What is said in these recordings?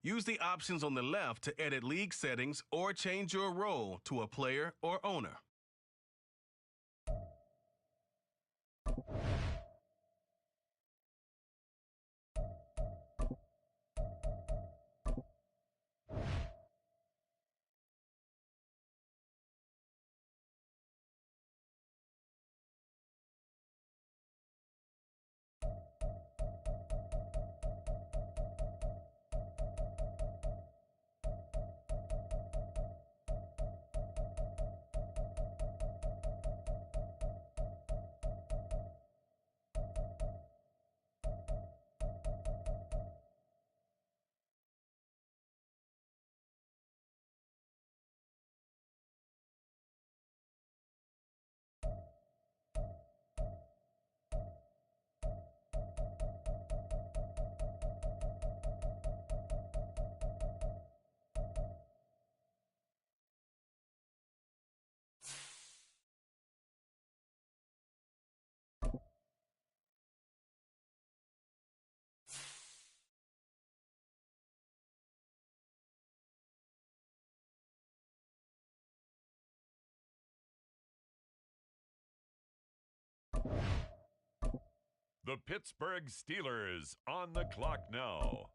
Use the options on the left to edit league settings or change your role to a player or owner. The Pittsburgh Steelers on the clock now.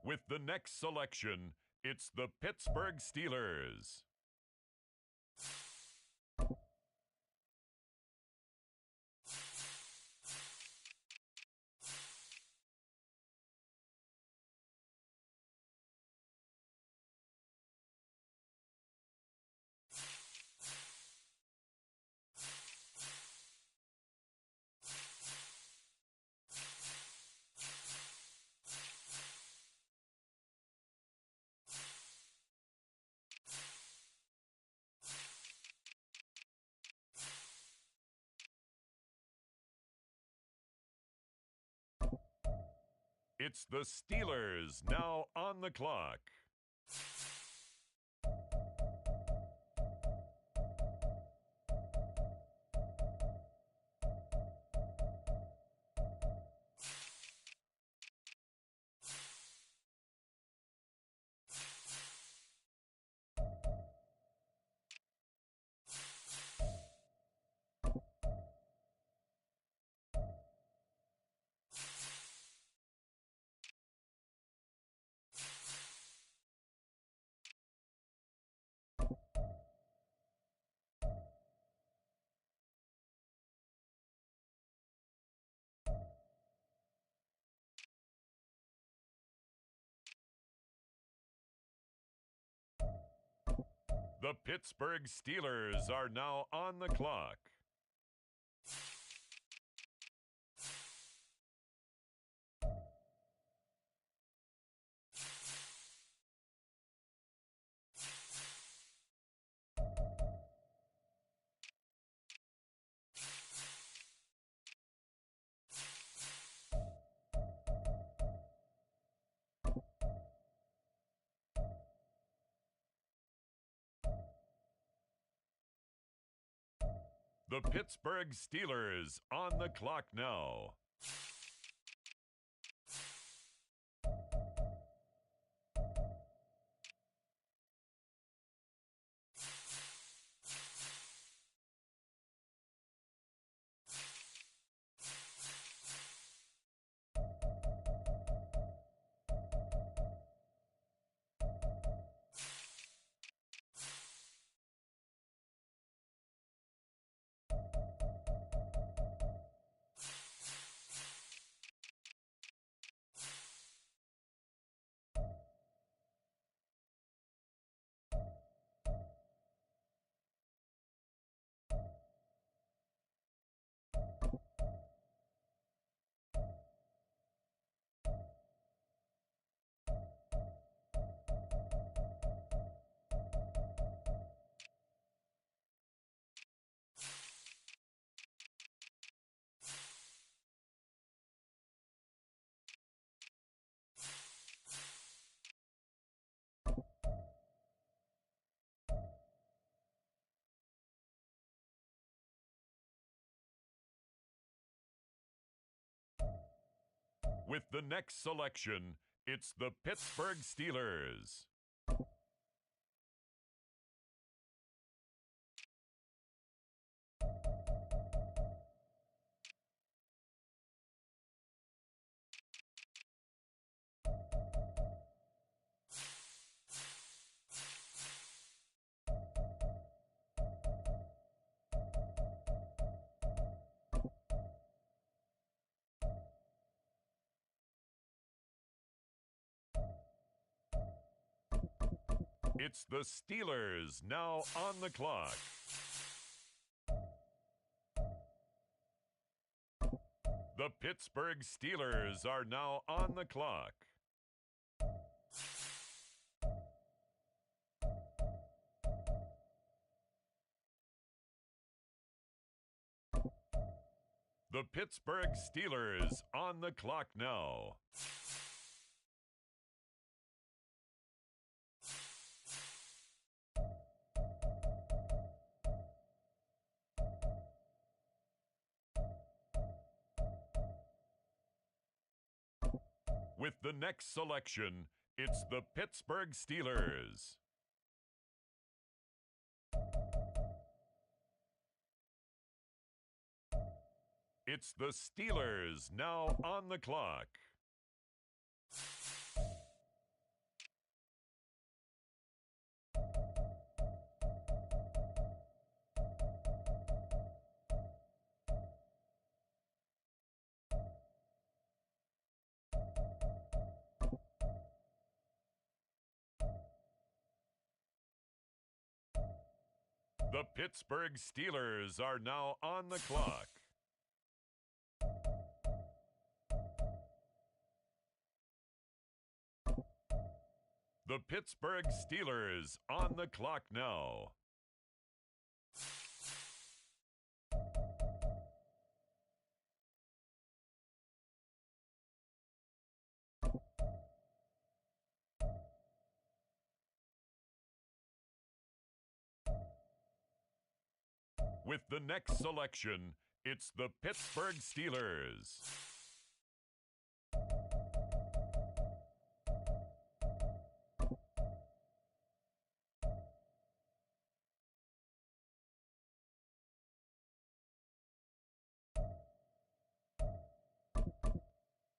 With the next selection, it's the Pittsburgh Steelers. It's the Steelers now on the clock. The Pittsburgh Steelers are now on the clock. The Pittsburgh Steelers on the clock now. With the next selection, it's the Pittsburgh Steelers. It's the Steelers now on the clock. The Pittsburgh Steelers are now on the clock. The Pittsburgh Steelers on the clock now. With the next selection, it's the Pittsburgh Steelers. It's the Steelers now on the clock. The Pittsburgh Steelers are now on the clock. The Pittsburgh Steelers on the clock now. With the next selection, it's the Pittsburgh Steelers.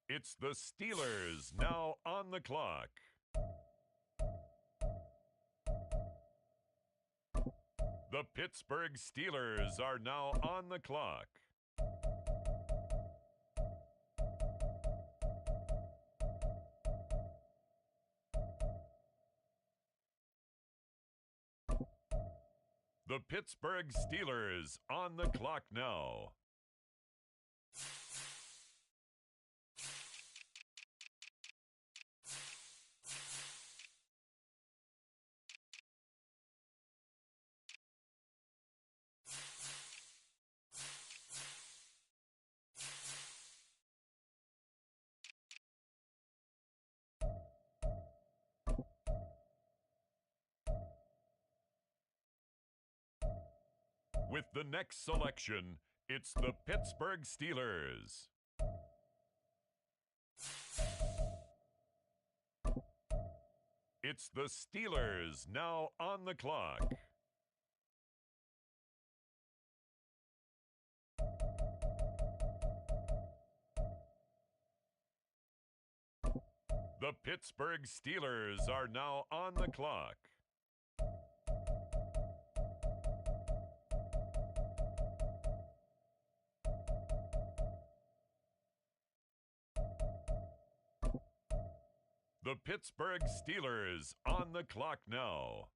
It's the Steelers now on the clock. The Pittsburgh Steelers are now on the clock. The Pittsburgh Steelers on the clock now. With the next selection, it's the Pittsburgh Steelers. It's the Steelers now on the clock. The Pittsburgh Steelers are now on the clock. The Pittsburgh Steelers on the clock now.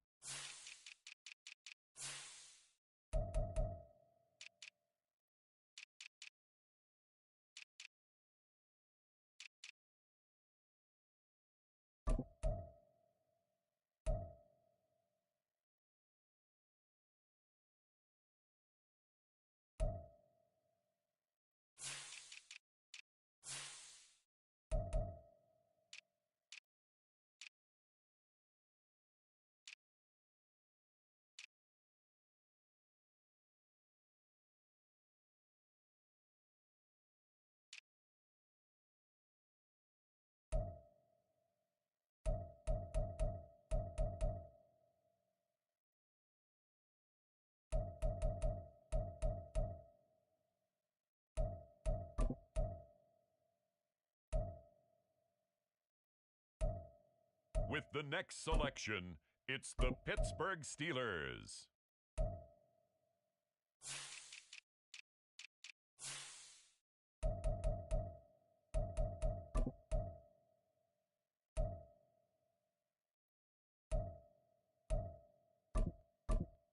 With the next selection, it's the Pittsburgh Steelers.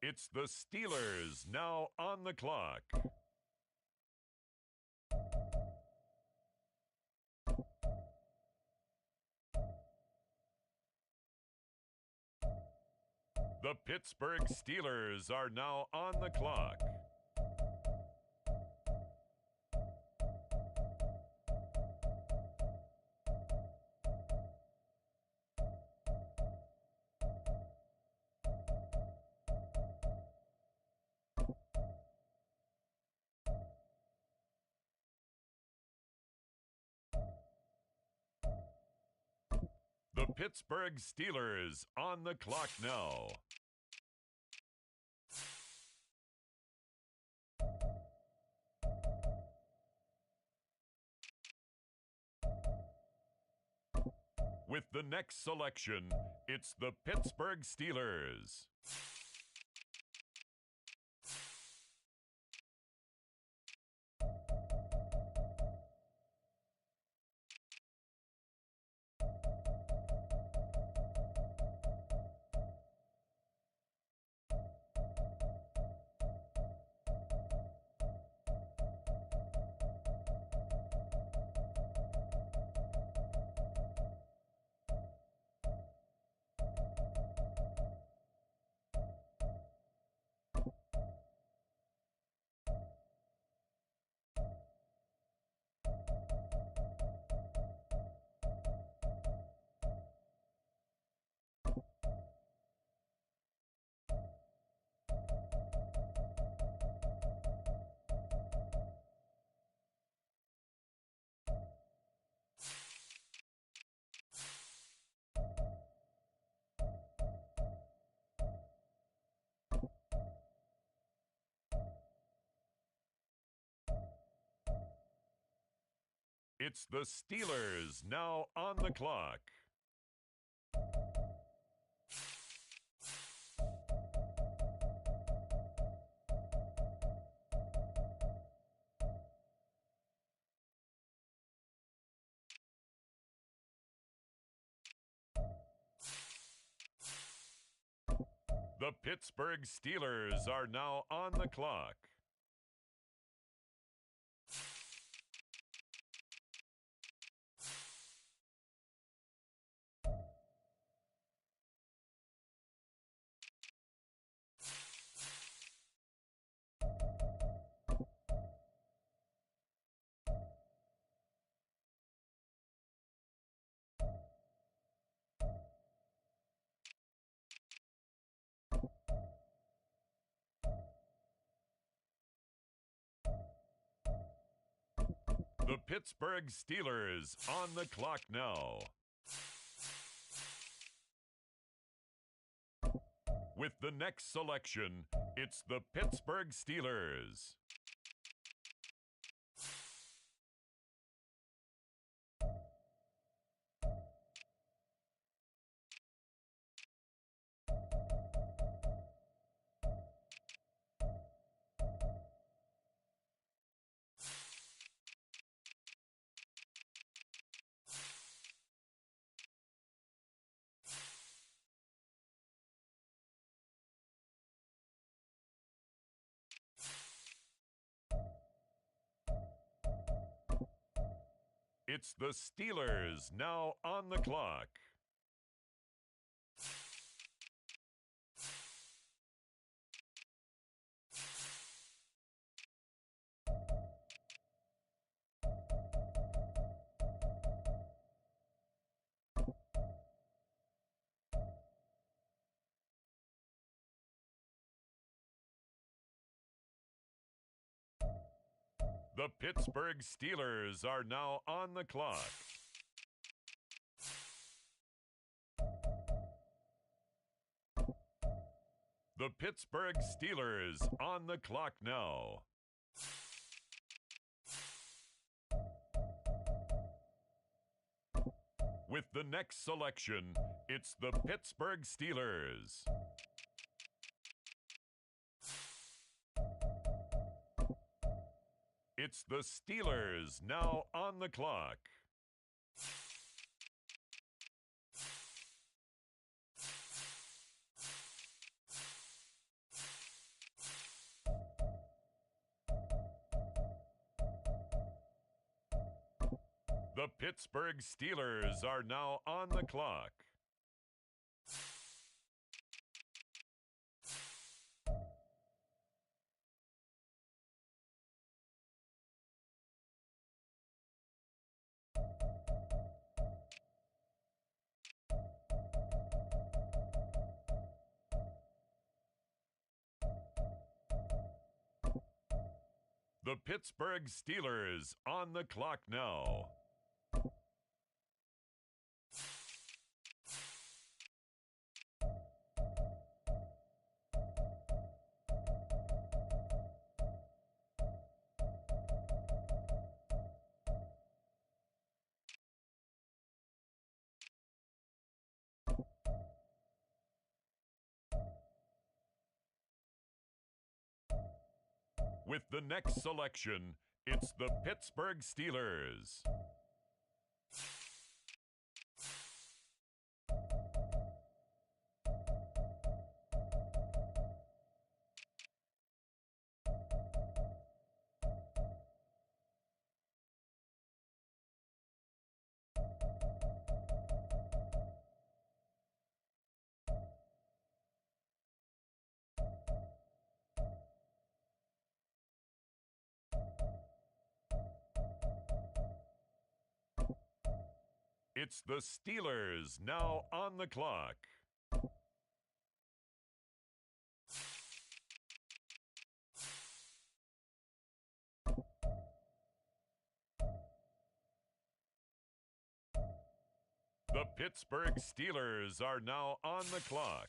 It's the Steelers now on the clock. The Pittsburgh Steelers are now on the clock. The Pittsburgh Steelers on the clock now. With the next selection, it's the Pittsburgh Steelers. It's the Steelers now on the clock. The Pittsburgh Steelers are now on the clock. The Pittsburgh Steelers on the clock now. With the next selection, it's the Pittsburgh Steelers. It's the Steelers now on the clock. The Pittsburgh Steelers are now on the clock. The Pittsburgh Steelers on the clock now. With the next selection, it's the Pittsburgh Steelers. It's the Steelers now on the clock. The Pittsburgh Steelers are now on the clock. The Pittsburgh Steelers on the clock now. With the next selection, it's the Pittsburgh Steelers. It's the Steelers now on the clock. The Pittsburgh Steelers are now on the clock.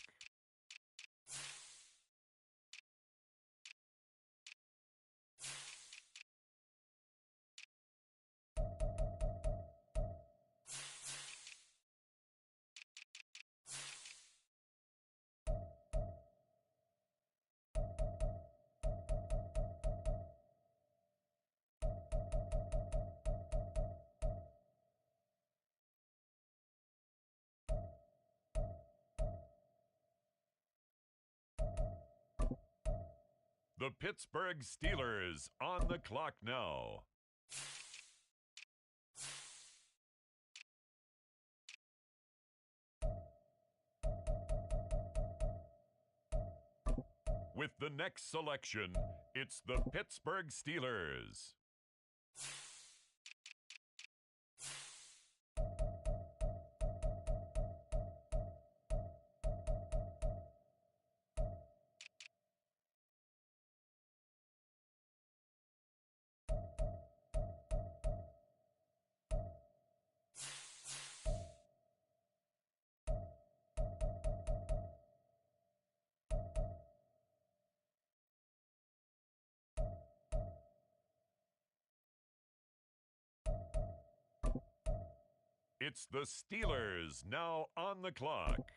The Pittsburgh Steelers on the clock now. With the next selection, it's the Pittsburgh Steelers. It's the Steelers now on the clock.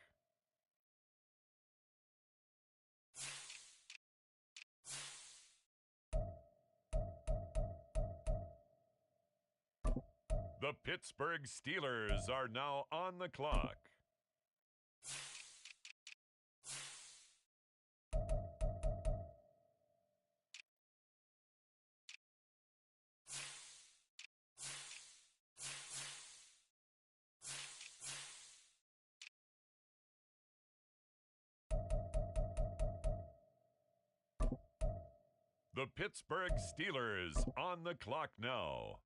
The Pittsburgh Steelers are now on the clock. The Pittsburgh Steelers on the clock now.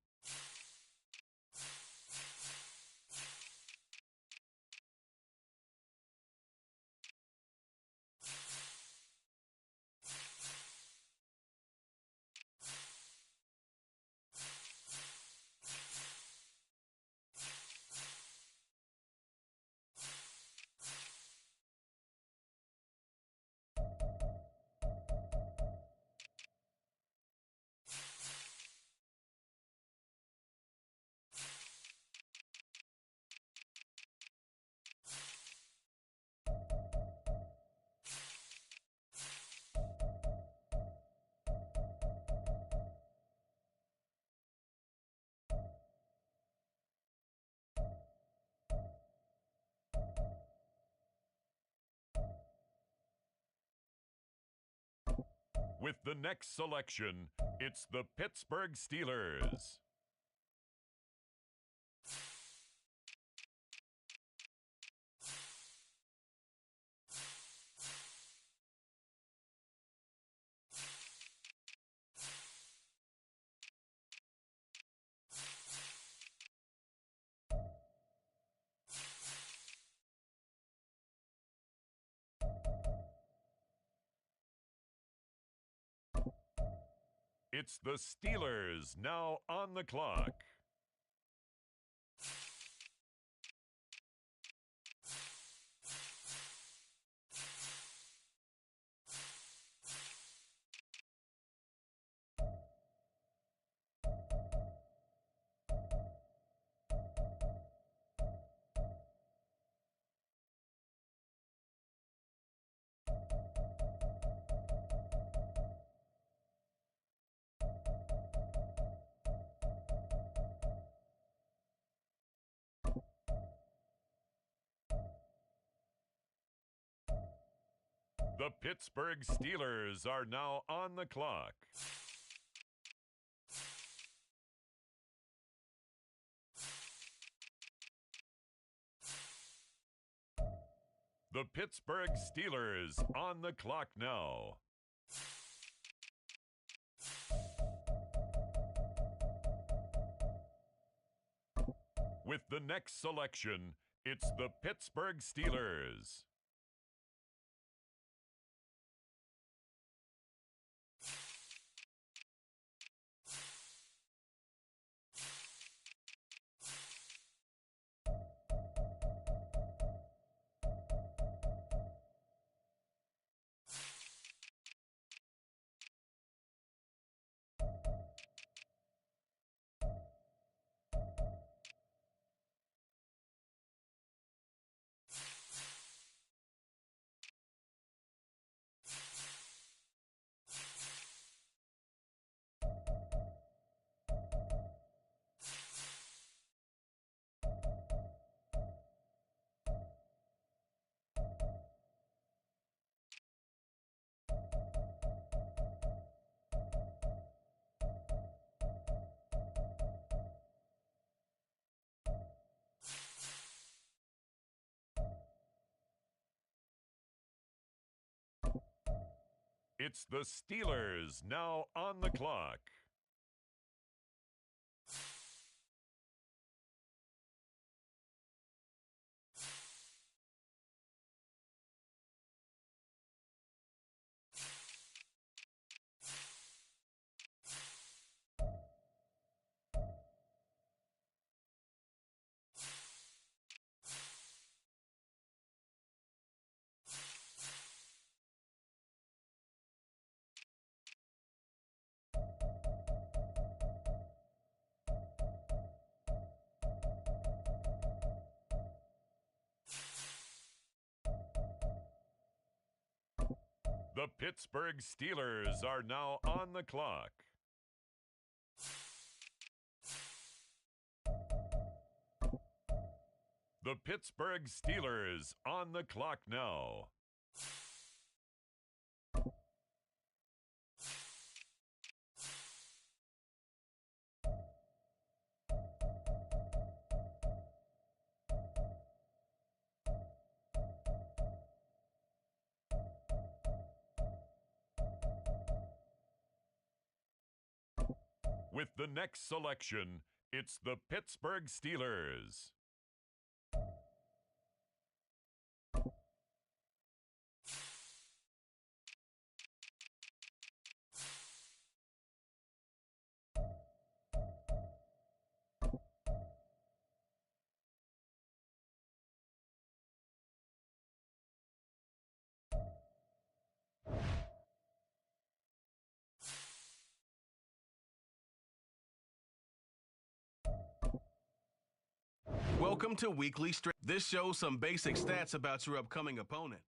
With the next selection, it's the Pittsburgh Steelers. It's the Steelers now on the clock. The Pittsburgh Steelers are now on the clock. The Pittsburgh Steelers on the clock now. With the next selection, it's the Pittsburgh Steelers. It's the Steelers now on the clock. The Pittsburgh Steelers are now on the clock. The Pittsburgh Steelers on the clock now. With the next selection, it's the Pittsburgh Steelers. Welcome to Weekly Straight. This shows some basic stats about your upcoming opponent.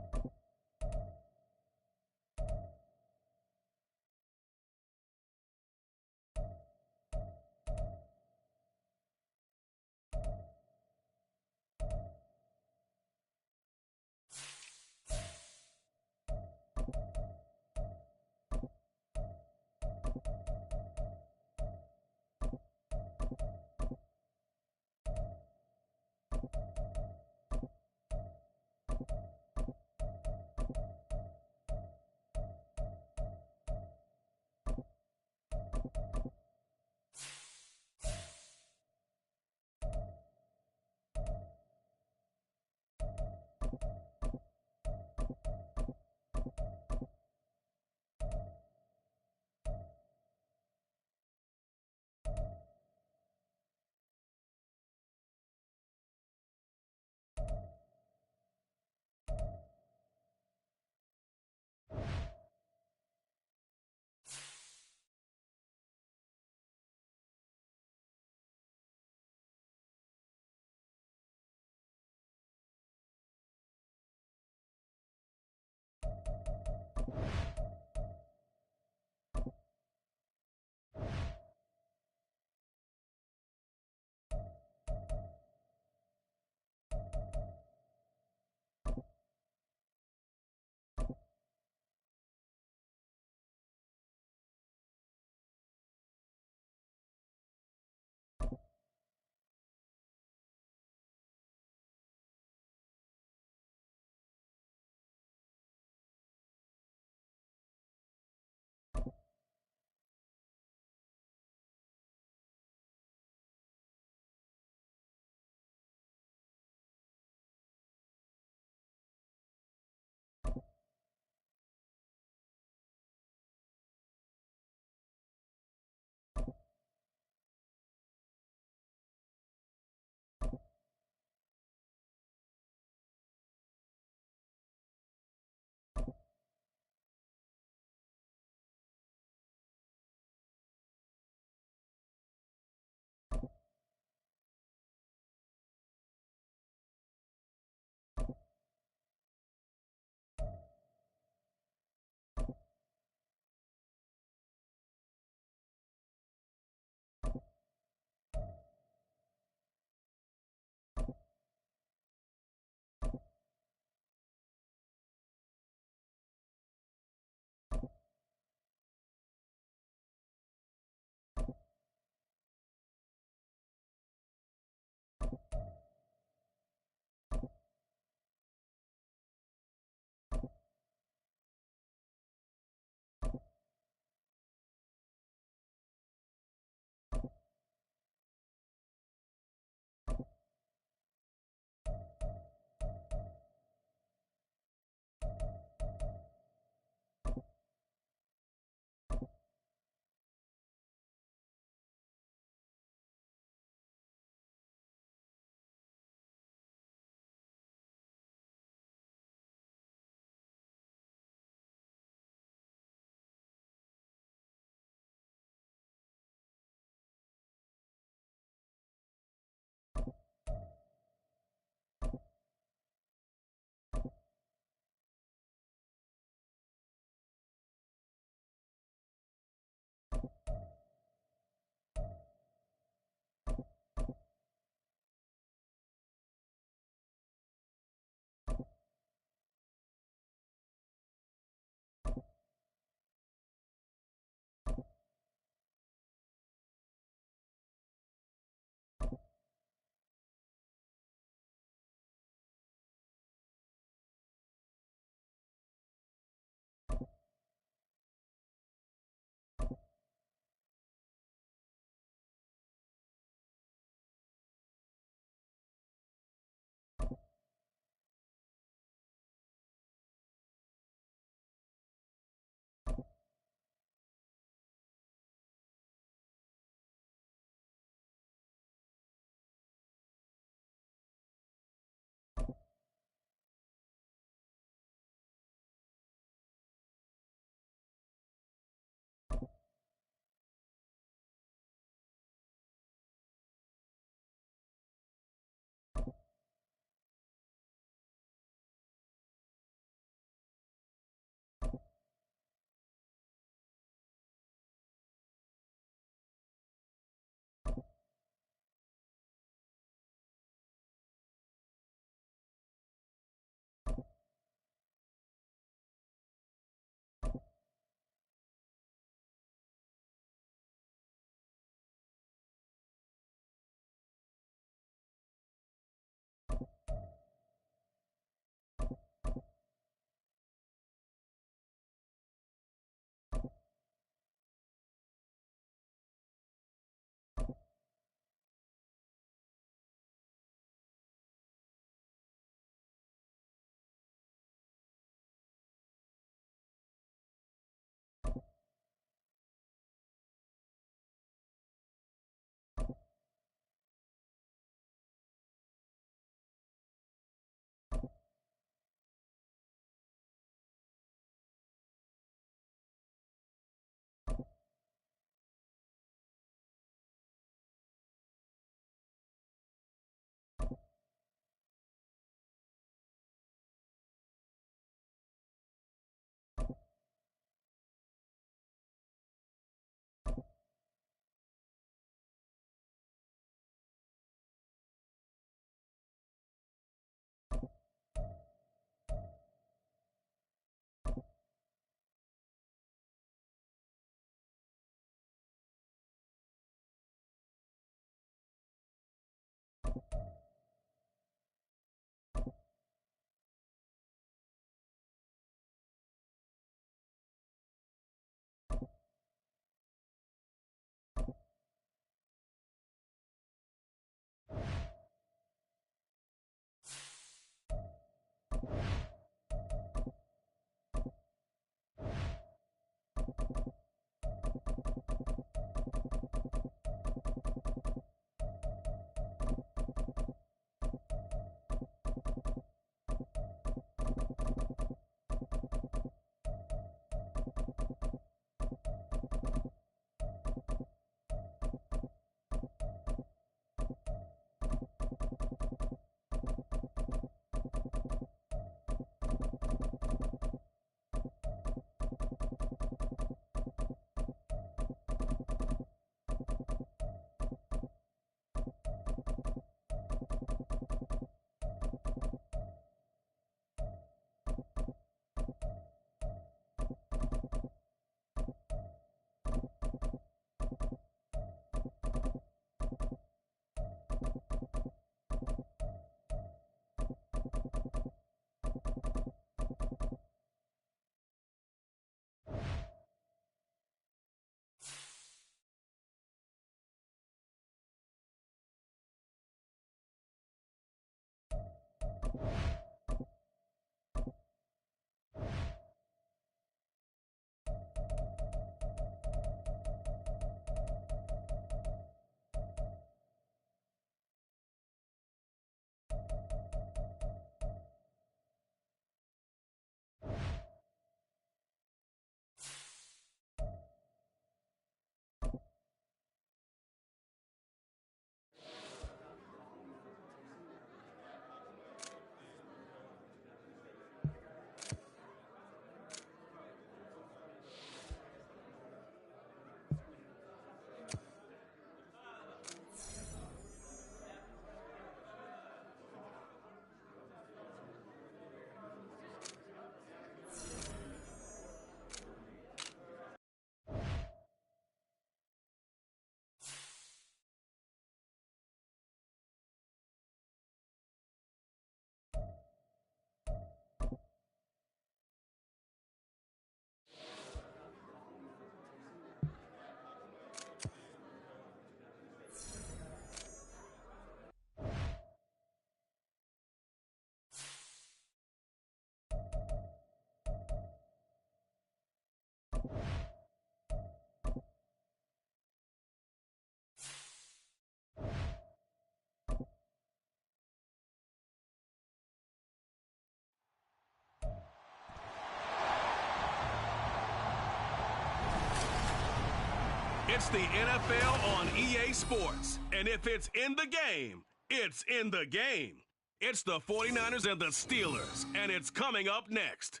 It's the NFL on EA Sports. And if it's in the game, it's in the game. It's the 49ers and the Steelers, and it's coming up next.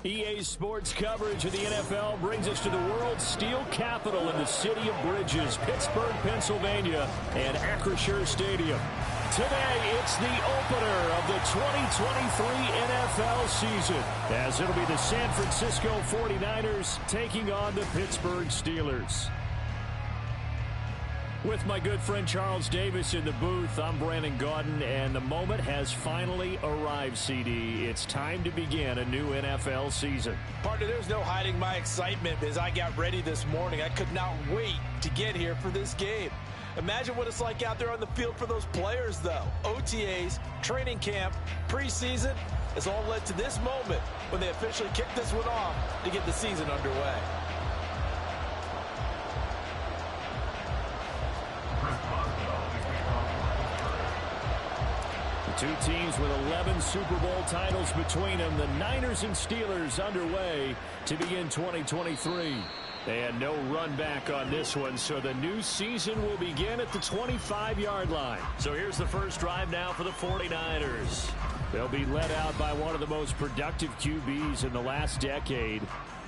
EA Sports coverage of the NFL brings us to the world's steel capital in the city of bridges, Pittsburgh, Pennsylvania, and Acrisure Stadium. Today, it's the opener of the 2023 NFL season, as it'll be the San Francisco 49ers taking on the Pittsburgh Steelers. With my good friend Charles Davis in the booth, I'm Brandon Gaudin, and the moment has finally arrived, CD. It's time to begin a new NFL season. Partner, there's no hiding my excitement as I got ready this morning. I could not wait to get here for this game. Imagine what it's like out there on the field for those players, though. OTAs, training camp, preseason, has all led to this moment when they officially kick this one off to get the season underway. The two teams with 11 Super Bowl titles between them, the Niners and Steelers underway to begin 2023. And no run back on this one, so the new season will begin at the 25-yard line. So here's the first drive now for the 49ers. They'll be led out by one of the most productive QBs in the last decade.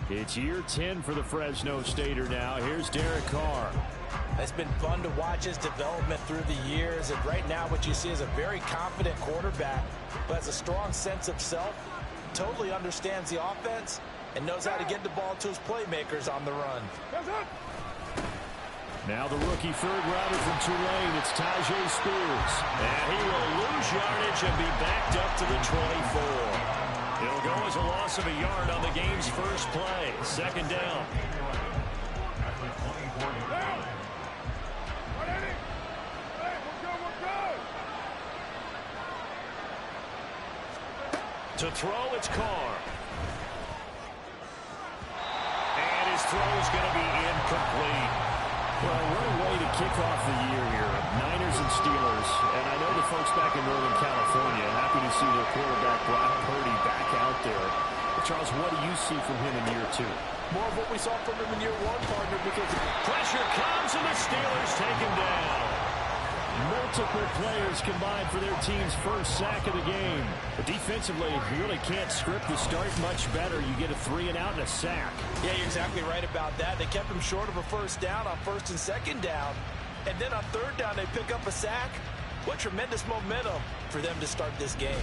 It's year 10 for the Fresno Stater now. Here's Derek Carr. It's been fun to watch his development through the years, and right now what you see is a very confident quarterback who has a strong sense of self, totally understands the offense, and knows how to get the ball to his playmakers on the run. Now the rookie third rounder from Tulane, it's Tajay Spears. And he will lose yardage and be backed up to the 24. It'll go as a loss of a yard on the game's first play. Second down. To throw, it's Carr. And his throw is going to be incomplete. Well, what a way to kick off the year here. Niners and Steelers. And I know the folks back in Northern California happy to see their quarterback Brock Purdy back out there. But Charles, what do you see from him in year two? More of what we saw from him in year one, partner, because pressure comes and the Steelers take him down. Multiple players combined for their team's first sack of the game. But defensively, you really can't script the start much better. You get a 3-and-out and a sack. Yeah, you're exactly right about that. They kept him short of a first down on first and second down. And then on third down, they pick up a sack. What tremendous momentum for them to start this game.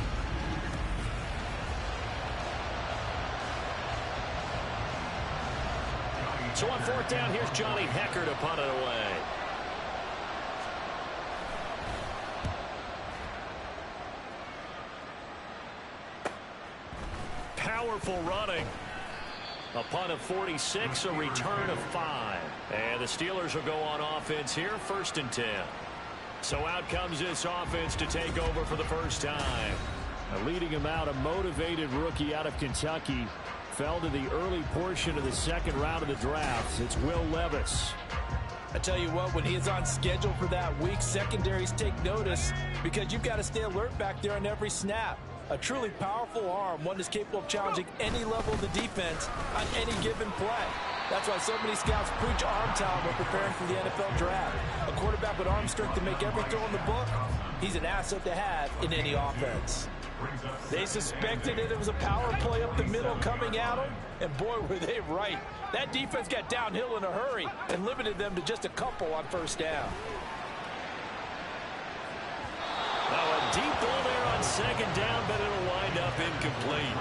So on fourth down, here's Johnny Hecker to punt it away. Powerful running. A punt of 46, a return of 5. And the Steelers will go on offense here, first and 10. So out comes this offense to take over for the first time. Leading him out, a motivated rookie out of Kentucky. Fell to the early portion of the second round of the draft. It's Will Levis. I tell you what, when he is on schedule for that week, secondaries take notice because you've got to stay alert back there on every snap. A truly powerful arm, one that's capable of challenging any level of the defense on any given play. That's why so many scouts preach arm talent when preparing for the NFL draft. A quarterback with arm strength to make every throw in the book, he's an asset to have in any offense. They suspected it was a power play up the middle coming at them, and boy, were they right. That defense got downhill in a hurry and limited them to just a couple on first down. Now a deep ball there on second down, but it'll wind up incomplete.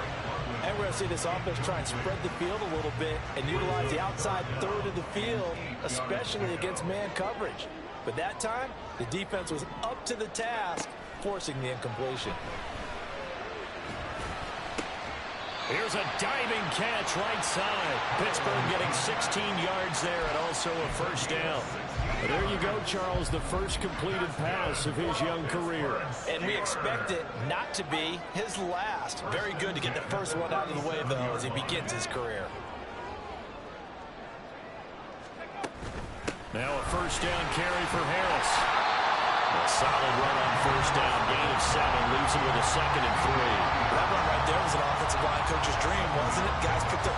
And we're going to see this offense try and spread the field a little bit and utilize the outside third of the field, especially against man coverage. But that time, the defense was up to the task, forcing the incompletion. Here's a diving catch right side. Pittsburgh getting 16 yards there and also a first down. But there you go, Charles, the first completed pass of his young career. And we expect it not to be his last. Very good to get the first one out of the way, though, as he begins his career. Now a first down carry for Harris. A solid run on first down, gain of 7, leaves him with a 2nd and 3. That run right there was an offensive line coach's dream, wasn't it?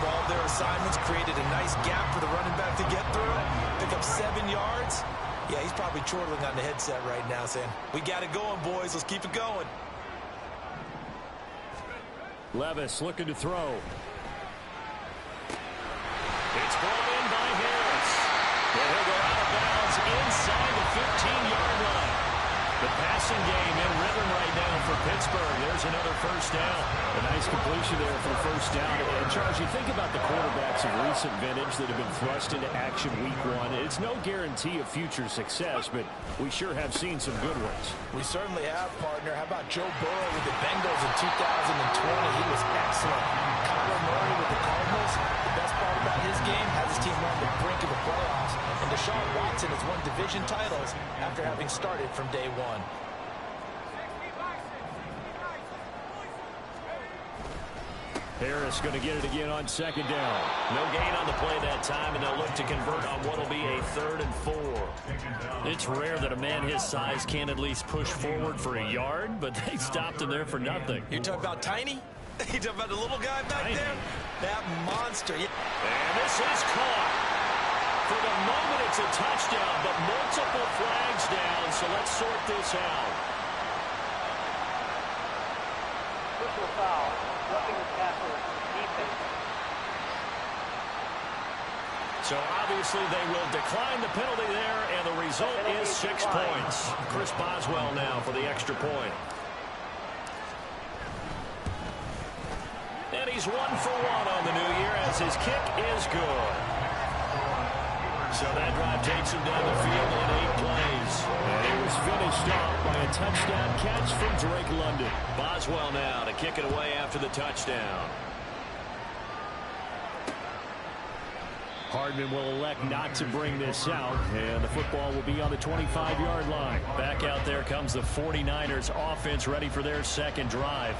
evolved their assignments, created a nice gap for the running back to get through, pick up 7 yards. Yeah, he's probably chortling on the headset right now saying, we got it going, boys. Let's keep it going. Levis looking to throw. It's brought in by Harris. And he'll go out of bounds inside the 15-yard line. The passing game in rhythm right now for Pittsburgh. There's another first down. A nice completion there for the first down. And Charles, you think about the quarterbacks of recent vintage that have been thrust into action week 1. It's no guarantee of future success, but we sure have seen some good ones. We certainly have, partner. How about Joe Burrow with the Bengals in 2020? He was excellent. Kyler Murray with the Cardinals. The best part about his game has his team on the brink of the playoffs. And Deshaun Watson has won division titles after having started from day 1. Harris going to get it again on second down. No gain on the play that time, and they'll look to convert on what will be a 3rd and 4. It's rare that a man his size can at least push forward for a yard, but they stopped him there for nothing. You're talking about Tiny? You talking about the little guy back Tiny. there? That monster. And this is caught. For the moment, it's a touchdown, but multiple flags down, so let's sort this out. Personal foul, roughing the passer, defense. So obviously they will decline the penalty there, and the result is 6 points. Chris Boswell now for the extra point. And he's 1 for 1 on the new year as his kick is good. So that drive takes him down the field in 8 plays. And it was finished off by a touchdown catch from Drake London. Boswell now to kick it away after the touchdown. Hardman will elect not to bring this out, and the football will be on the 25-yard line. Back out there comes the 49ers offense ready for their second drive.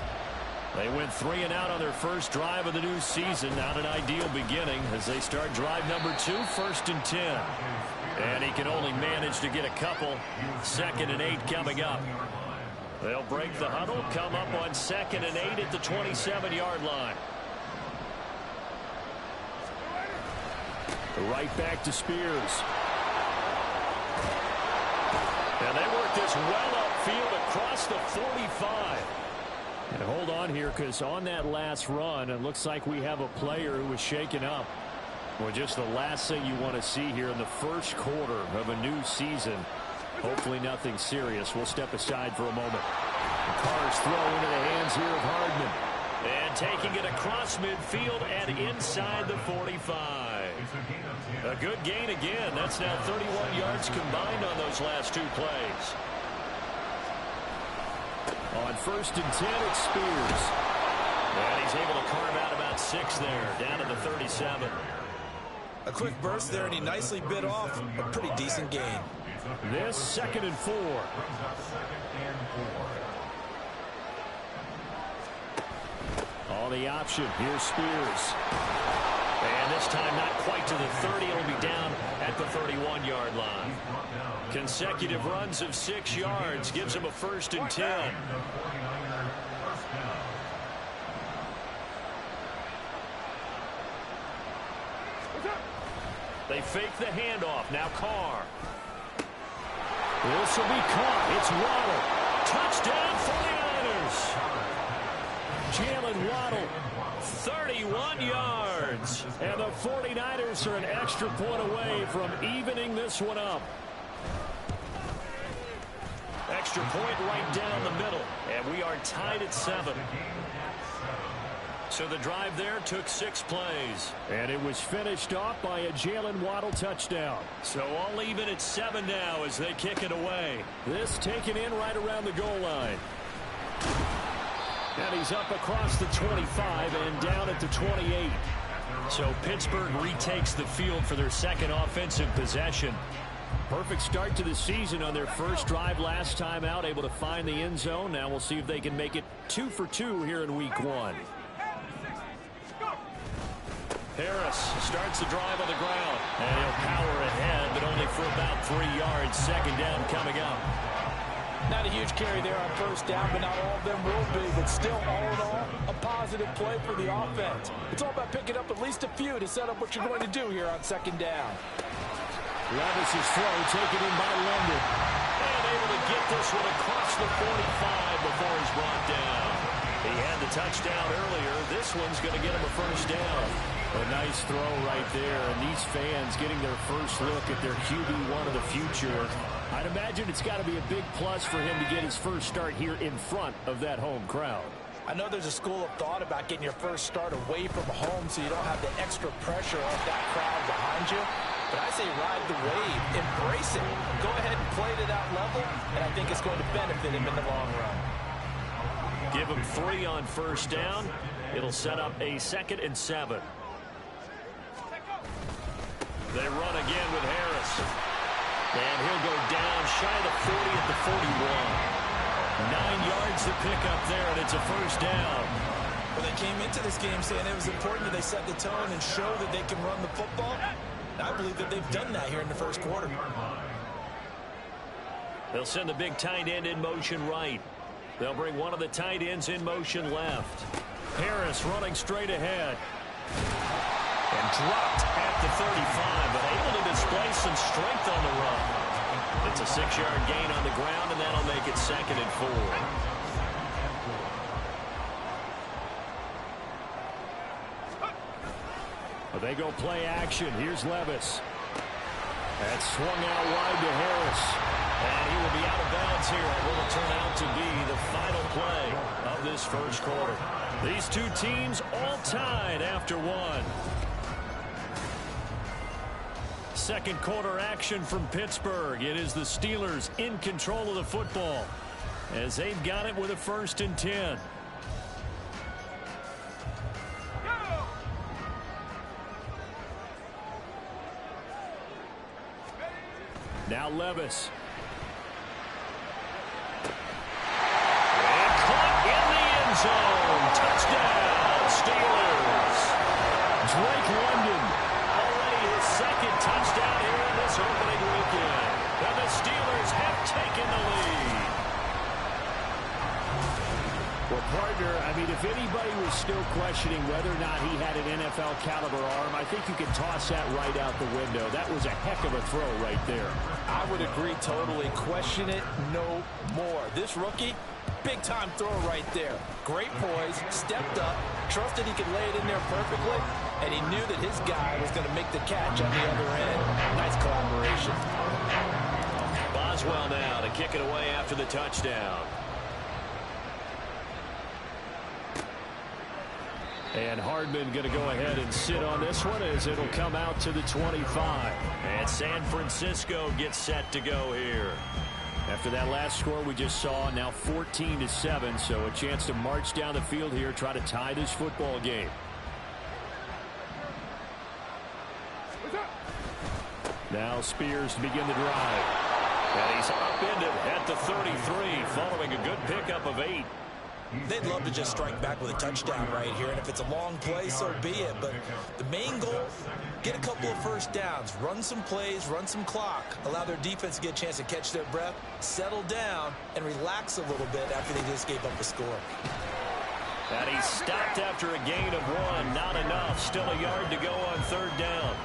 They went 3 and out on their first drive of the new season. Not an ideal beginning as they start drive number 2, 1st and 10. And he can only manage to get a couple. 2nd and 8 coming up. They'll break the huddle, come up on 2nd and 8 at the 27-yard line. Right back to Spears. And they work this well upfield across the 45. And hold on here, because on that last run, it looks like we have a player who was shaken up. Well, just the last thing you want to see here in the first quarter of a new season. Hopefully nothing serious. We'll step aside for a moment. The Carrs throw into the hands here of Hardman. And taking it across midfield and inside the 45. A good gain again. That's now 31 yards combined on those last 2 plays. On 1st and 10, it's Spears. And he's able to carve out about 6 there, down to the 37. A quick burst there, and he nicely bit off a pretty decent gain. This 2nd and 4. On the option, here's Spears. And this time not quite to the 30. It'll be down at the 31-yard line. Consecutive runs of 6 yards gives him a 1st and 10. They fake the handoff. Now Carr. This will be caught. It's Waddle. Touchdown 49ers. Jalen Waddle, 31 yards. And the 49ers are an extra point away from evening this one up. Extra point right down the middle. And we are tied at 7. So the drive there took 6 plays. And it was finished off by a Jalen Waddle touchdown. So all even at 7 now as they kick it away. This taken in right around the goal line. And he's up across the 25 and down at the 28. So Pittsburgh retakes the field for their second offensive possession. Perfect start to the season on their first drive last time out, able to find the end zone. Now we'll see if they can make it 2 for 2 here in week 1. Harris starts the drive on the ground, and he'll power ahead, but only for about 3 yards. Second down coming up. Not a huge carry there on first down, but not all of them will be. But still, all in all, a positive play for the offense. It's all about picking up at least a few to set up what you're going to do here on second down. Levis's throw taken in by London. And able to get this one across the 45 before he's brought down. He had the touchdown earlier. This one's going to get him a first down. A nice throw right there. And these fans getting their first look at their QB1 of the future. I'd imagine it's got to be a big plus for him to get his first start here in front of that home crowd. I know there's a school of thought about getting your first start away from home so you don't have the extra pressure of that crowd behind you. But I say ride the wave, embrace it. Go ahead and play to that level, and I think it's going to benefit him in the long run. Give him 3 on first down. It'll set up a 2nd and 7. They run again with Harris. And he'll go down shy of the 40 at the 41. 9 yards to pick up there, and it's a first down. Well, they came into this game saying it was important that they set the tone and show that they can run the football. I believe that they've done that here in the first quarter. They'll send the big tight end in motion right. They'll bring one of the tight ends in motion left. Harris running straight ahead. And dropped at the 35, but able to display some strength on the run. It's a 6-yard gain on the ground, and that'll make it 2nd and 4. Well, they go play action. Here's Levis. That's swung out wide to Harris. And he will be out of bounds here. It will turn out to be the final play of this first quarter. These two teams all tied after 1. Second quarter action from Pittsburgh. It is the Steelers in control of the football as they've got it with a 1st and 10. Now Levis. And caught in the end zone. Touchdown, Steelers. Drake London, already his 2nd touchdown here in this opening weekend. And the Steelers have taken the lead. Well, partner, I mean, if anybody was still questioning whether or not he had an NFL caliber arm, I think you can toss that right out the window. That was a heck of a throw right there. I would agree totally. Question it no more. This rookie, big-time throw right there. Great poise, stepped up, trusted he could lay it in there perfectly, and he knew that his guy was going to make the catch on the other end. Nice collaboration. Boswell now to kick it away after the touchdown. And Hardman going to go ahead and sit on this one as it'll come out to the 25. And San Francisco gets set to go here. After that last score we just saw, now 14-7, so a chance to march down the field here, try to tie this football game. Now Spears to begin the drive. And he's upended at the 33, following a good pickup of 8. They'd love to just strike back with a touchdown right here, and if it's a long play, so be it. But the main goal, get a couple of first downs, run some plays, run some clock, allow their defense to get a chance to catch their breath, settle down, and relax a little bit after they just gave up a score. And he stopped after a gain of 1. Not enough. Still a yard to go on 3rd down.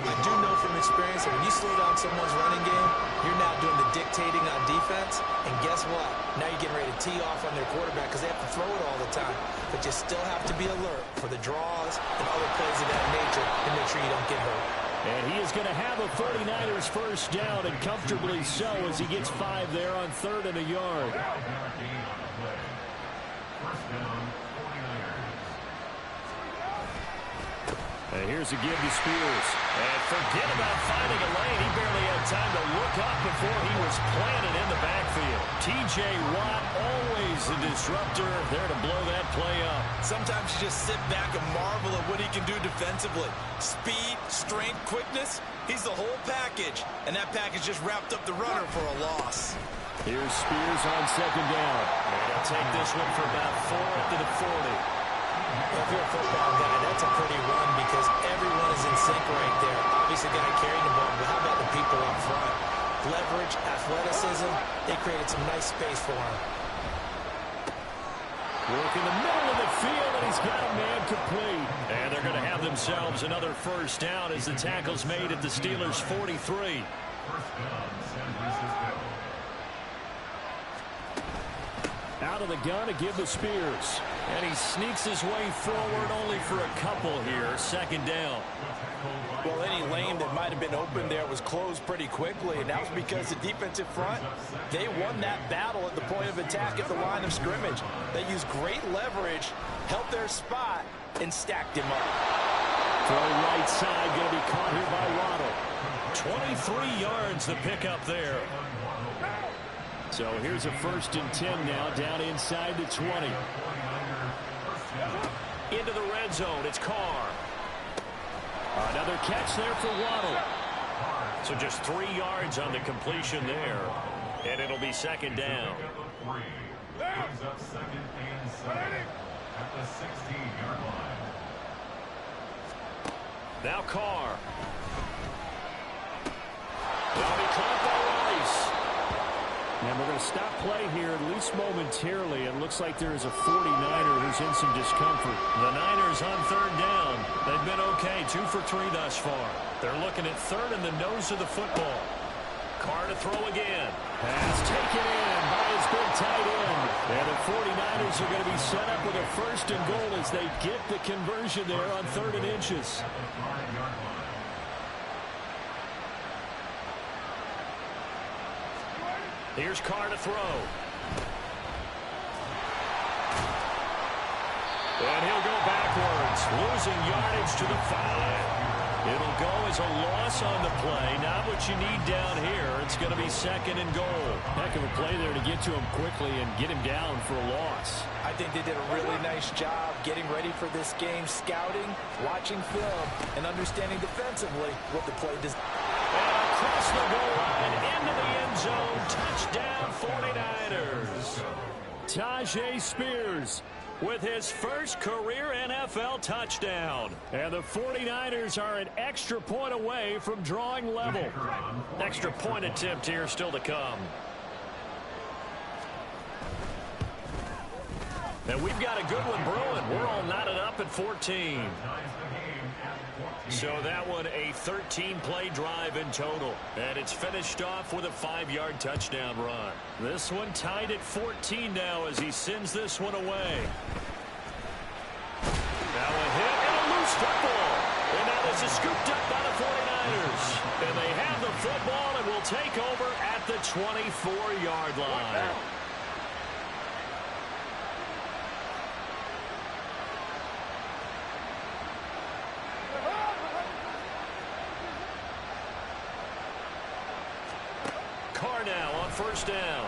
I do know from experience that when you slow down someone's running game, you're now doing the dictating on defense. And guess what? Now you're getting ready to tee off on their quarterback because they have to throw it all the time. But you still have to be alert for the draws and other plays of that nature and make sure you don't get hurt. And he is going to have a 49ers first down, and comfortably so, as he gets 5 there on 3rd and a yard. And here's a give to Spears. And forget about finding a lane. He barely had time to look up before he was planted in the backfield. T.J. Watt, always a disruptor, there to blow that play up. Sometimes you just sit back and marvel at what he can do defensively. Speed, strength, quickness, he's the whole package. And that package just wrapped up the runner for a loss. Here's Spears on 2nd down. And he'll take this one for about 4 up to the 40. If you're a football guy, that's a pretty run because everyone is in sync right there. Obviously, got to carry the ball, but how about the people up front? leverage, athleticism. They created some nice space for him. Work in the middle of the field, and he's got a man complete. And they're going to have themselves another first down as the tackle's made at the Steelers' 43. Out of the gun to give the Spears. And he sneaks his way forward only for a couple here. Second down. Well, any lane that might have been open there was closed pretty quickly, and that was because the defensive front, they won that battle at the point of attack at the line of scrimmage. They used great leverage, held their spot, and stacked him up. Throw right side, going to be caught here by Waddle. 23 yards the pickup there. So here's a 1st and 10 now, down inside the 20. Into the red zone, it's Carr. Another catch there for Waddle. So just 3 yards on the completion there. And it'll be second down. Brings up 2nd and 7 at the 16-yard line. Now Carr. That'll be caught by Rice. And we're going to stop play here, at least momentarily. It looks like there is a 49er who's in some discomfort. The Niners on 3rd down. They've been okay, 2 for 3 thus far. They're looking at 3rd in the nose of the football. Carr to throw again. Pass taken in by his big tight end. And the 49ers are going to be set up with a 1st and goal as they get the conversion there on 3rd and inches. Here's Carr to throw. And he'll go backwards, losing yardage to the 5. It'll go as a loss on the play. Not what you need down here. It's going to be 2nd and goal. Heck of a play there to get to him quickly and get him down for a loss. I think they did a really nice job getting ready for this game, scouting, watching film, and understanding defensively what the play does. And across the goal line, into the end zone, touchdown 49ers. Tajay Spears with his first career NFL touchdown. And the 49ers are an extra point away from drawing level. Extra point attempt here still to come. And we've got a good one brewing. We're all knotted up at 14. So that one a 13-play drive in total. And it's finished off with a 5-yard touchdown run. This one tied at 14 now as he sends this one away. Now a hit and a loose football. And now this is scooped up by the 49ers. And they have the football and will take over at the 24-yard line. Carr now on 1st down.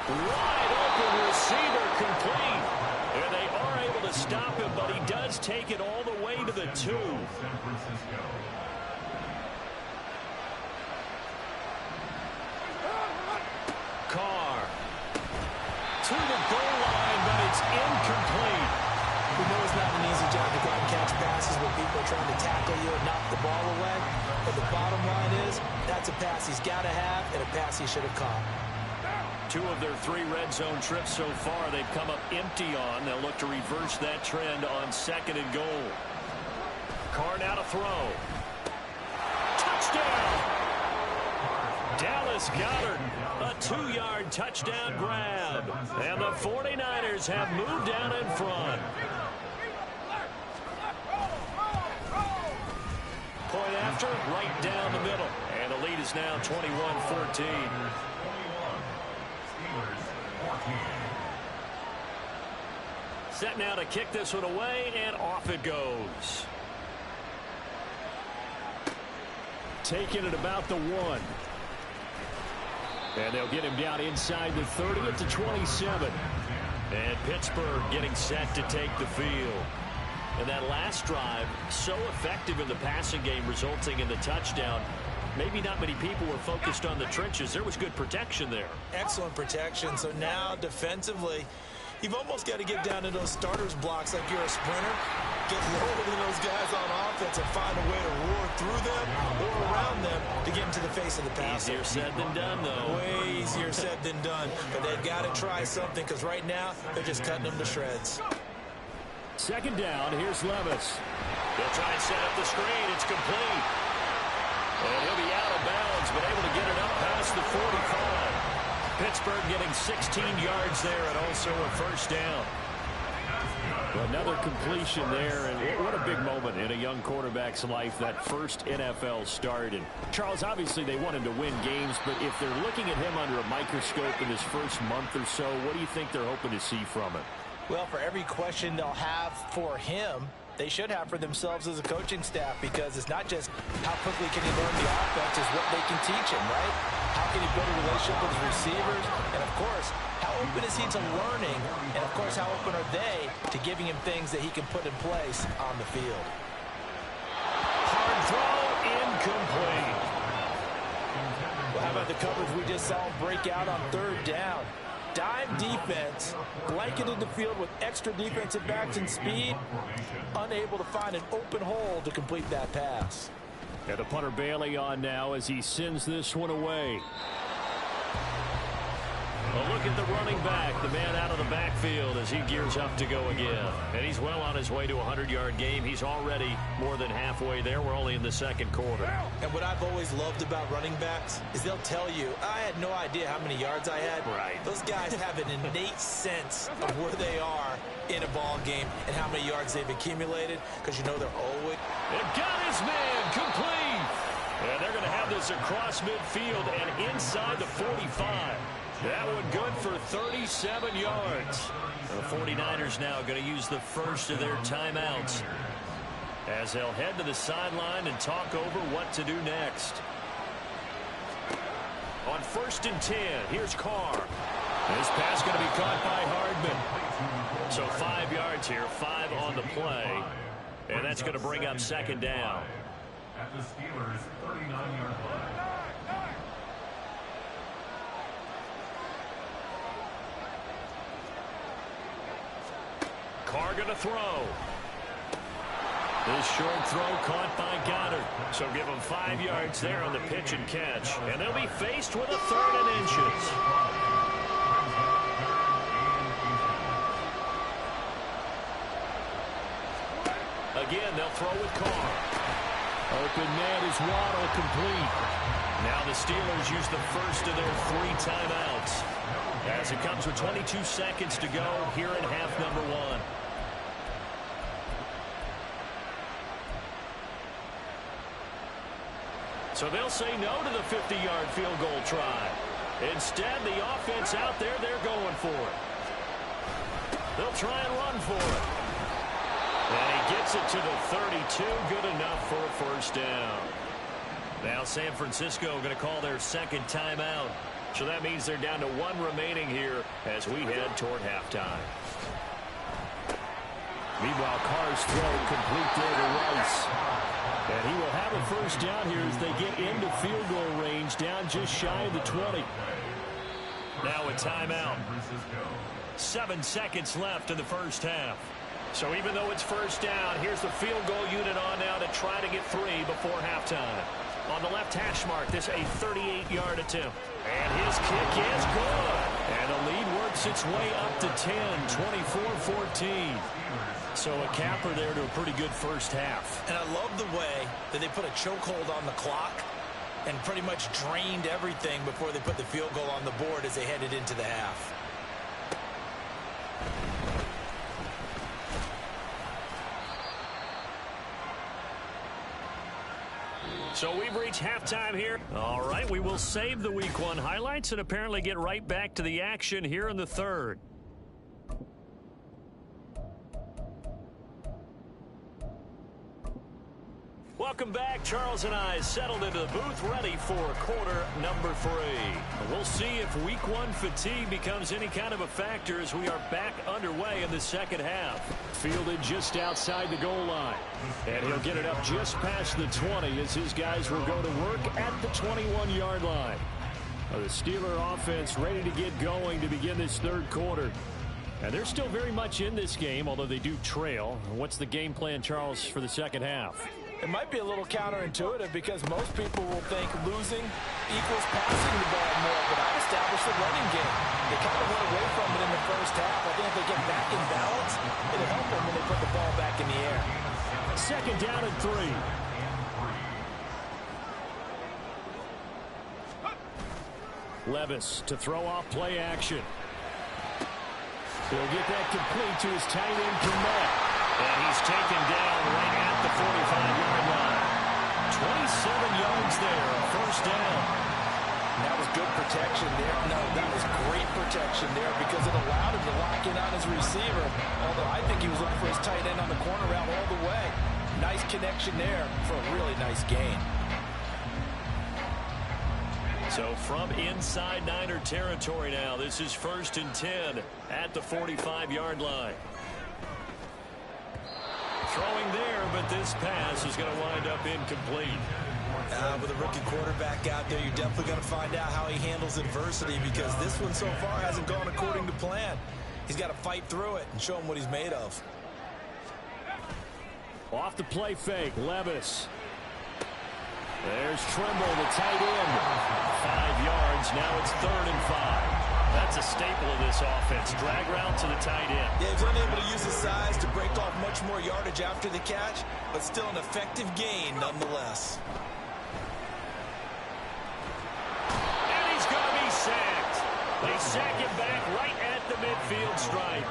Wide open receiver complete. And they are able to stop him, but he does take it all the way to the 2. Carr to the goal line, but it's incomplete. We know it's not an easy job to go and catch passes when people are trying to tackle you and knock the ball away. But the bottom line is, that's a pass he's got to have and a pass he should have caught. 2 of their 3 red zone trips so far they've come up empty on. They'll look to reverse that trend on 2nd and goal. Carr now to throw. Touchdown! Dallas Goedert, a 2-yard touchdown grab. And the 49ers have moved down in front. Point after, right down the middle. And the lead is now 21-14. Set now to kick this one away, and off it goes. Taking it about the 1. And they'll get him down inside the 30 at the 27. And Pittsburgh getting set to take the field. And that last drive, so effective in the passing game, resulting in the touchdown. Maybe not many people were focused on the trenches. There was good protection there. Excellent protection. So now defensively, You've almost got to get down to those starters blocks like you're a sprinter. Get lower than those guys on offense and find a way to roar through them or around them to get into the face of the passer. Easier said than done, though. Way easier said than done. But they've got to try something because right now they're just cutting them to shreds. Second down, here's Levis. They'll try and set up the screen. It's complete. And he'll be out of bounds, but able to get it up past the 45. Pittsburgh getting 16 yards there and also a first down. Another completion there, and what a big moment in a young quarterback's life, that first NFL start. And Charles, obviously they want him to win games, but if they're looking at him under a microscope in his first month or so, what do you think they're hoping to see from him? Well, for every question they'll have for him, they should have for themselves as a coaching staff, because it's not just how quickly can he learn the offense, it's what they can teach him, right? How can he build a relationship with his receivers? And, of course, how open is he to learning? And, of course, how open are they to giving him things that he can put in place on the field? Hard throw, incomplete. Well, how about the coverage we just saw break out on third down? Dime defense, blanketed the field with extra defensive backs and speed, unable to find an open hole to complete that pass. And the punter Bailey on now as he sends this one away. A look at the running back, the man out of the backfield as he gears up to go again. And he's well on his way to a 100-yard game. He's already more than halfway there. We're only in the second quarter. And what I've always loved about running backs is they'll tell you, I had no idea how many yards I had. Right. Those guys have an innate sense of where they are in a ball game and how many yards they've accumulated, because you know they're always... They've got his man complete. And they're going to have this across midfield and inside the 45. That one good for 37 yards. The 49ers now going to use the first of their timeouts as they'll head to the sideline and talk over what to do next. On 1st and 10, here's Carr. This pass going to be caught by Hardman. So 5 yards here, 5 on the play. And that's going to bring up second down. At the Steelers' 39-yard line. Carr going to throw. This short throw caught by Goddard. So give him 5 yards there on the pitch and catch. And they'll be faced with a 3rd and inches. Again, they'll throw with Carr. Open man is Waddle, complete. Now the Steelers use the first of their 3 timeouts, as it comes with 22 seconds to go here in half number 1. So they'll say no to the 50-yard field goal try. Instead, the offense out there, they're going for it. They'll try and run for it. And he gets it to the 32, good enough for a first down. Now San Francisco going to call their second timeout. So that means they're down to 1 remaining here as we head toward halftime. Meanwhile, Carr's throw complete there to Rice. And he will have a first down here as they get into field goal range, down just shy of the 20. Now a timeout. 7 seconds left in the first half. So even though it's first down, here's the field goal unit on now to try to get 3 before halftime. On the left hash mark, this a 38-yard attempt. And his kick is good. And the lead works its way up to 10, 24-14. So a capper there to a pretty good first half. And I love the way that they put a chokehold on the clock and pretty much drained everything before they put the field goal on the board as they headed into the half. So we've reached halftime here. All right, we will save the Week 1 highlights and apparently get right back to the action here in the third. Welcome back. Charles and I settled into the booth, ready for quarter number 3. We'll see if Week 1 fatigue becomes any kind of a factor as we are back underway in the second half. Fielded just outside the goal line. And he'll get it up just past the 20 as his guys will go to work at the 21-yard line. The Steeler offense ready to get going to begin this third quarter. And they're still very much in this game, although they do trail. What's the game plan, Charles, for the second half? It might be a little counterintuitive because most people will think losing equals passing the ball more, but I've established a running game. They kind of went away from it in the first half. I think if they get back in balance, it'll help them when they put the ball back in the air. Second down and 3. Levis to throw off play action. He'll get that complete to his tight end, Komet. And he's taken down right at the 45-yard line. 27 yards there, a first down. That was good protection there. No, that was great protection there because it allowed him to lock in on his receiver. Although I think he was looking for his tight end on the corner route all the way. Nice connection there for a really nice gain. So from inside Niner territory now, this is 1st and 10 at the 45-yard line. Throwing there, but this pass is going to wind up incomplete. With a rookie quarterback out there, you're definitely going to find out how he handles adversity because this one so far hasn't gone according to plan. He's got to fight through it and show him what he's made of. Off the play fake, Levis. There's Trimble, the tight end. 5 yards, now it's 3rd and 5. That's a staple of this offense. Drag route to the tight end. Yeah, he's unable to use his size to break off much more yardage after the catch, but still an effective gain nonetheless. And he's going to be sacked. They sack him back right at the midfield stripe.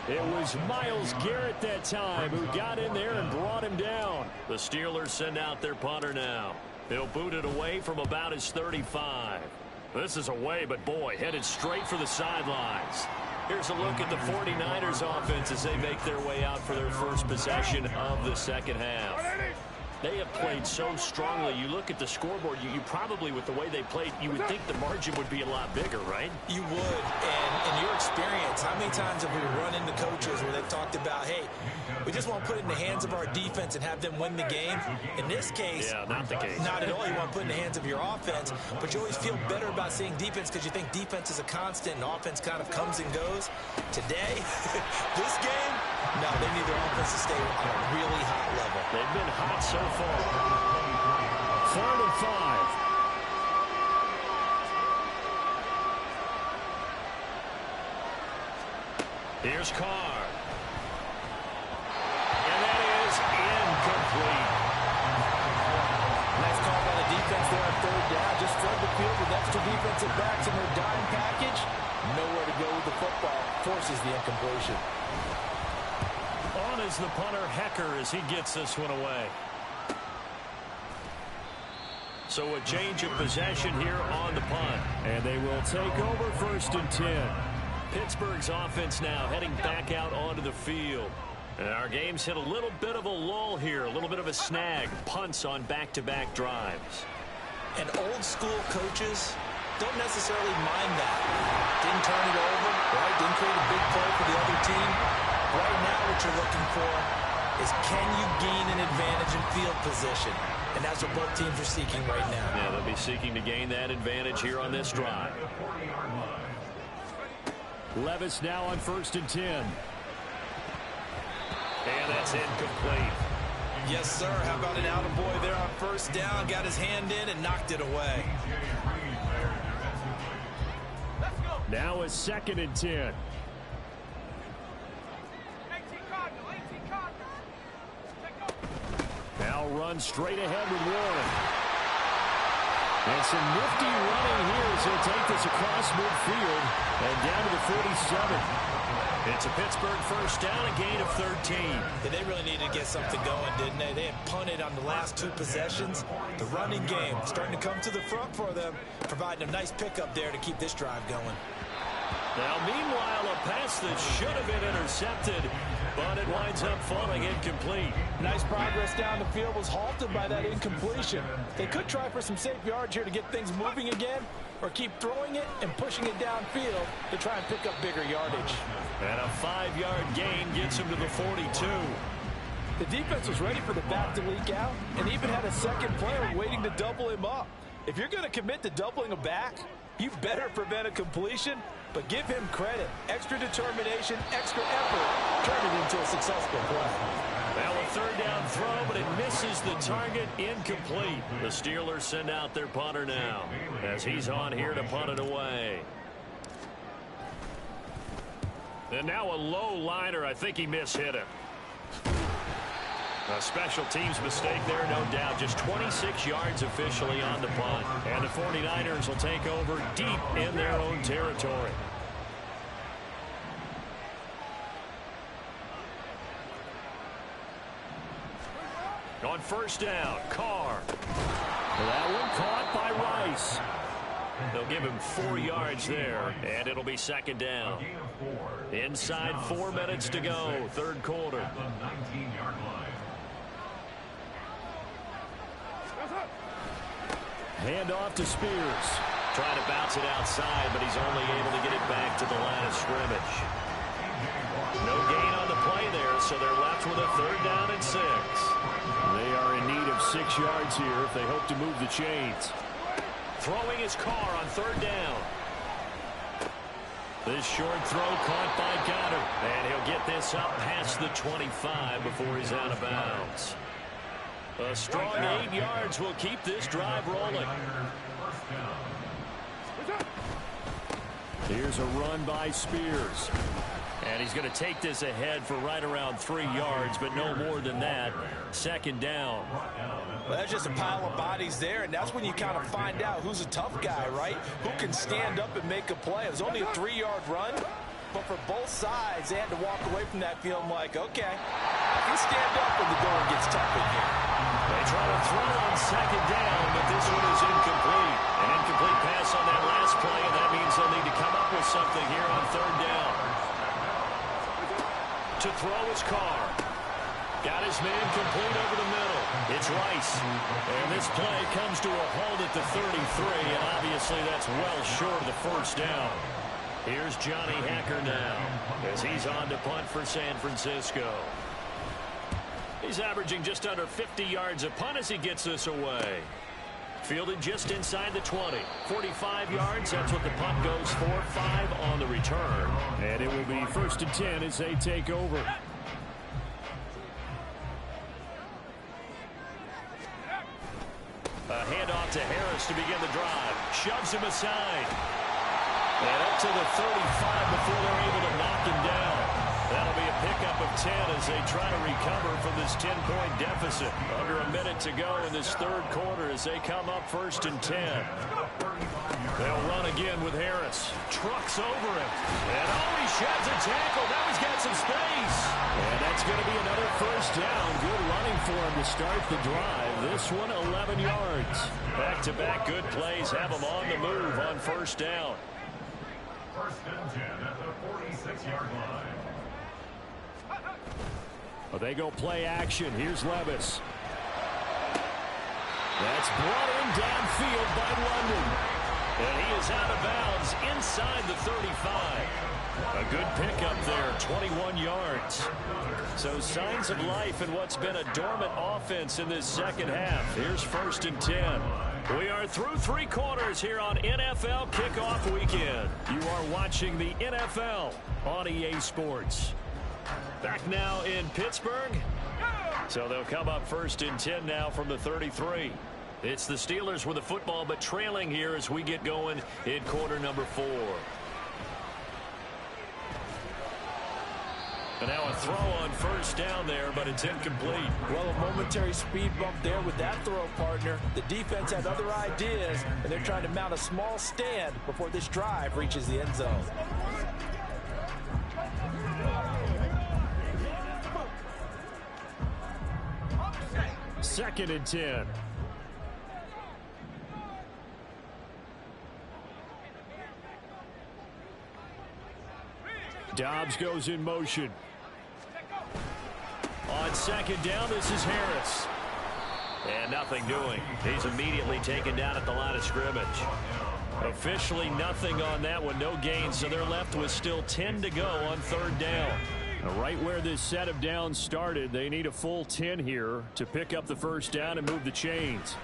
It was Myles Garrett that time who got in there and brought him down. The Steelers send out their punter now. He'll boot it away from about his 35. This is away, but boy, headed straight for the sidelines. Here's a look at the 49ers offense as they make their way out for their first possession of the second half. They have played so strongly. You look at the scoreboard, you probably, with the way they played, you would think the margin would be a lot bigger, right? You would, and in your experience, how many times have we run into coaches where they've talked about, hey, we just want to put it in the hands of our defense and have them win the game? In this case, yeah, not the case. Not at all. You want to put it in the hands of your offense, but you always feel better about seeing defense because you think defense is a constant and offense kind of comes and goes. Today, this game, no, they need their offense to stay on a really hot level. They've been hot so far. 3rd and 5. Here's Carr. And that is incomplete. Nice call by the defense there on 3rd down. Just flood the field with extra defensive backs in their dime package. Nowhere to go with the football. Forces the incompletion. On is the punter, Hecker, as he gets this one away. So a change of possession here on the punt. And they will take over 1st and 10. Pittsburgh's offense now heading back out onto the field. And our game's hit a little bit of a lull here, a little bit of a snag. Punts on back-to-back drives. And old school coaches don't necessarily mind that. Didn't turn it over, right? Didn't create a big play for the other team. Right now what you're looking for is can you gain an advantage in field position? And that's what both teams are seeking right now. Yeah, they'll be seeking to gain that advantage here on this drive. Levis now on 1st and 10. And that's incomplete. Yes, sir. How about an attaboy there on 1st down? Got his hand in and knocked it away. Now a 2nd and 10. Now run straight ahead with Warren. And some nifty running here as he'll take this across midfield and down to the 47. It's a Pittsburgh first down, a gain of 13. Yeah, they really needed to get something going, didn't they? They had punted on the last 2 possessions. The running game starting to come to the front for them, providing a nice pickup there to keep this drive going. Now, meanwhile, a pass that should have been intercepted, but it winds up falling incomplete. Nice progress down the field was halted by that incompletion. They could try for some safe yards here to get things moving again, or keep throwing it and pushing it downfield to try and pick up bigger yardage. And a 5-yard gain gets him to the 42. The defense was ready for the back to leak out and even had a second player waiting to double him up. If you're going to commit to doubling a back, you better prevent a completion But give him credit. Extra determination, extra effort, turn it into a successful play. Well, a third down throw, but it misses the target, incomplete. The Steelers send out their punter now as he's on here to punt it away. And now a low liner. I think he mishit him. A special teams mistake there, no doubt. Just 26 yards officially on the punt. And the 49ers will take over deep in their own territory. On first down, Carr. That one caught by Rice. They'll give him 4 yards there, and it'll be second down. Inside 4 minutes to go, third quarter. Hand off to Spears. Trying to bounce it outside, but he's only able to get it back to the line of scrimmage. No gain on the play there, so they're left with a third down and 6. They are in need of 6 yards here if they hope to move the chains. Throwing his Carr on third down. This short throw caught by Goddard. And he'll get this up past the 25 before he's out of bounds. A strong 8 yards will keep this drive rolling. Here's a run by Spears. And he's going to take this ahead for right around 3 yards, but no more than that. Second down. Well, that's just a pile of bodies there, and that's when you kind of find out who's a tough guy, right? Who can stand up and make a play. It was only a 3-yard run, but for both sides, they had to walk away from that feeling like, okay, I can stand up when the going gets tough in here. They try to throw on second down, but this one is incomplete. An incomplete pass on that last play, and that means they'll need to come up with something here on third down. To throw his Carr. Got his man complete over the middle. It's Rice. And this play comes to a halt at the 33, and obviously that's well short of the first down. Here's Johnny Hacker now as he's on to punt for San Francisco. He's averaging just under 50 yards a punt as he gets this away. Fielded just inside the 20. 45 yards, that's what the punt goes for. 5 on the return. And it will be 1st and 10 as they take over. A handoff to Harris to begin the drive. Shoves him aside. And up to the 35 before they're able to knock him down. That'll be a pickup of 10 as they try to recover from this 10-point deficit. Under a minute to go in this third quarter as they come up 1st and 10. They'll run again with Harris. Trucks over him. And he sheds a tackle. Now he's got some space. And that's going to be another first down. Good running for him to start the drive. This one 11 yards. Back-to-back good plays have them on the move on first down. 1st and 10 at the 46-yard line. Well, they go play action. Here's Levis. That's brought in downfield by London. And he is out of bounds inside the 35. A good pickup there, 21 yards. So signs of life in what's been a dormant offense in this second half. Here's 1st and 10. We are through 3 quarters here on NFL Kickoff Weekend. You are watching the NFL on EA Sports. Back now in Pittsburgh. So they'll come up 1st and 10 now from the 33. It's the Steelers with the football, but trailing here as we get going in quarter number 4. And now a throw on first down there, but it's incomplete. Well, a momentary speed bump there with that throw, partner. The defense had other ideas, and they're trying to mount a small stand before this drive reaches the end zone. Second and 10. Dobbs goes in motion. On second down, this is Harris. And nothing doing. He's immediately taken down at the line of scrimmage. Officially nothing on that one, no gain, so they're left with still 10 to go on third down. Right where this set of downs started, they need a full 10 here to pick up the first down and move the chains.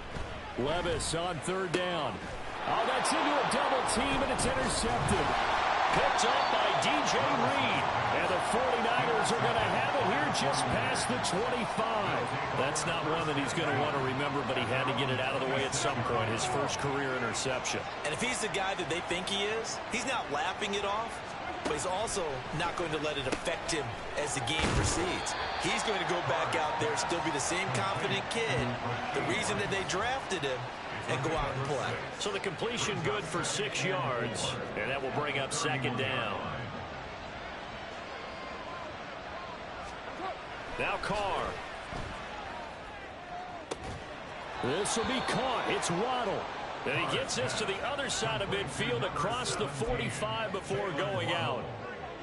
Levis on third down. Oh, that's into a double team, and it's intercepted. picked up by DJ Reed. And the 49ers are going to have it here just past the 25. That's not one that he's going to want to remember, but he had to get it out of the way at some point, his first career interception. And if he's the guy that they think he is, he's not laughing it off, but he's also not going to let it affect him as the game proceeds. He's going to go back out there, still be the same confident kid, the reason that they drafted him, and go out and play. So the completion good for 6 yards, and that will bring up second down. Now Carr. This will be caught. It's Waddle. And he gets this to the other side of midfield across the 45 before going out.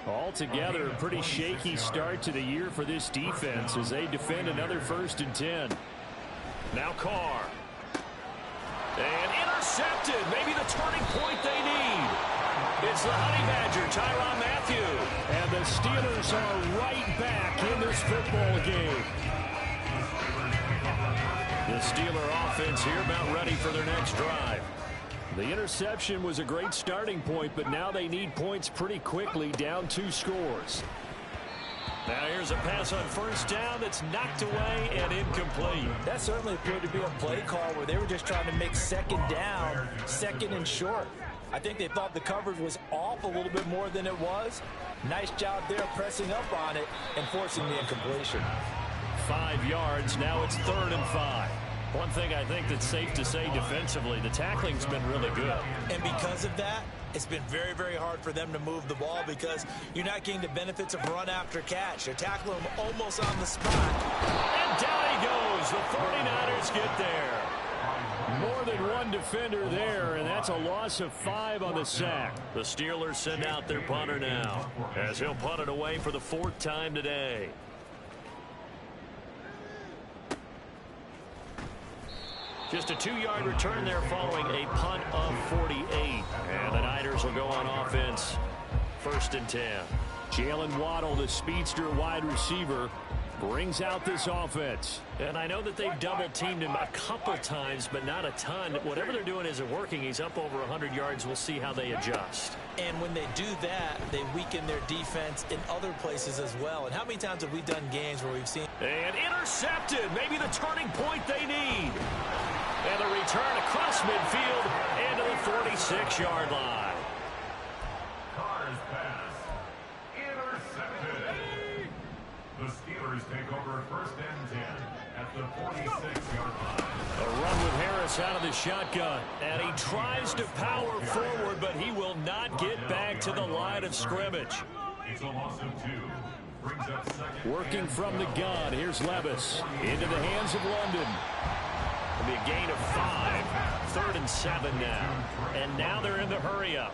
Altogether, a pretty shaky start to the year for this defense as they defend another 1st and 10. Now Carr. And intercepted. Maybe the turning point they need. It's the Honey Badger, Tyrann Mathieu. And the Steelers are right back in this football game. The Steeler offense here about ready for their next drive. The interception was a great starting point, but now they need points pretty quickly, down 2 scores. Now here's a pass on 1st down that's knocked away and incomplete. That certainly appeared to be a play call where they were just trying to make 2nd down, 2nd and short. I think they thought the coverage was off a little bit more than it was. Nice job there pressing up on it and forcing the incompletion. 5 yards, now it's 3rd and 5. One thing I think that's safe to say defensively, the tackling's been really good. And because of that, it's been very, very hard for them to move the ball because you're not getting the benefits of run after catch. They're tackling them almost on the spot. And down he goes. The 49ers get there. More than one defender there, and that's a loss of 5 on the sack. The Steelers send out their punter now, as he'll punt it away for the 4th time today. Just a 2-yard return there following a punt of 48. And the Niners will go on offense. 1st and 10. Jalen Waddle, the speedster wide receiver, brings out this offense. And I know that they've double-teamed him a couple times, but not a ton. Whatever they're doing isn't working. He's up over 100 yards. We'll see how they adjust. And when they do that, they weaken their defense in other places as well. And how many times have we done games where we've seen... And intercepted. Maybe the turning point they need. And the return across midfield and to the 46-yard line. Carr's pass. Intercepted. The Steelers take over 1st and 10 at the 46-yard line. A run with Harris out of the shotgun. And he tries to power forward, but he will not get back to the line of scrimmage. It's a loss of 2. Brings up 2nd. Working from the gun, here's Levis. Into the hands of London. It'll be a gain of 5. 3rd and 7 now. And now they're in the hurry-up.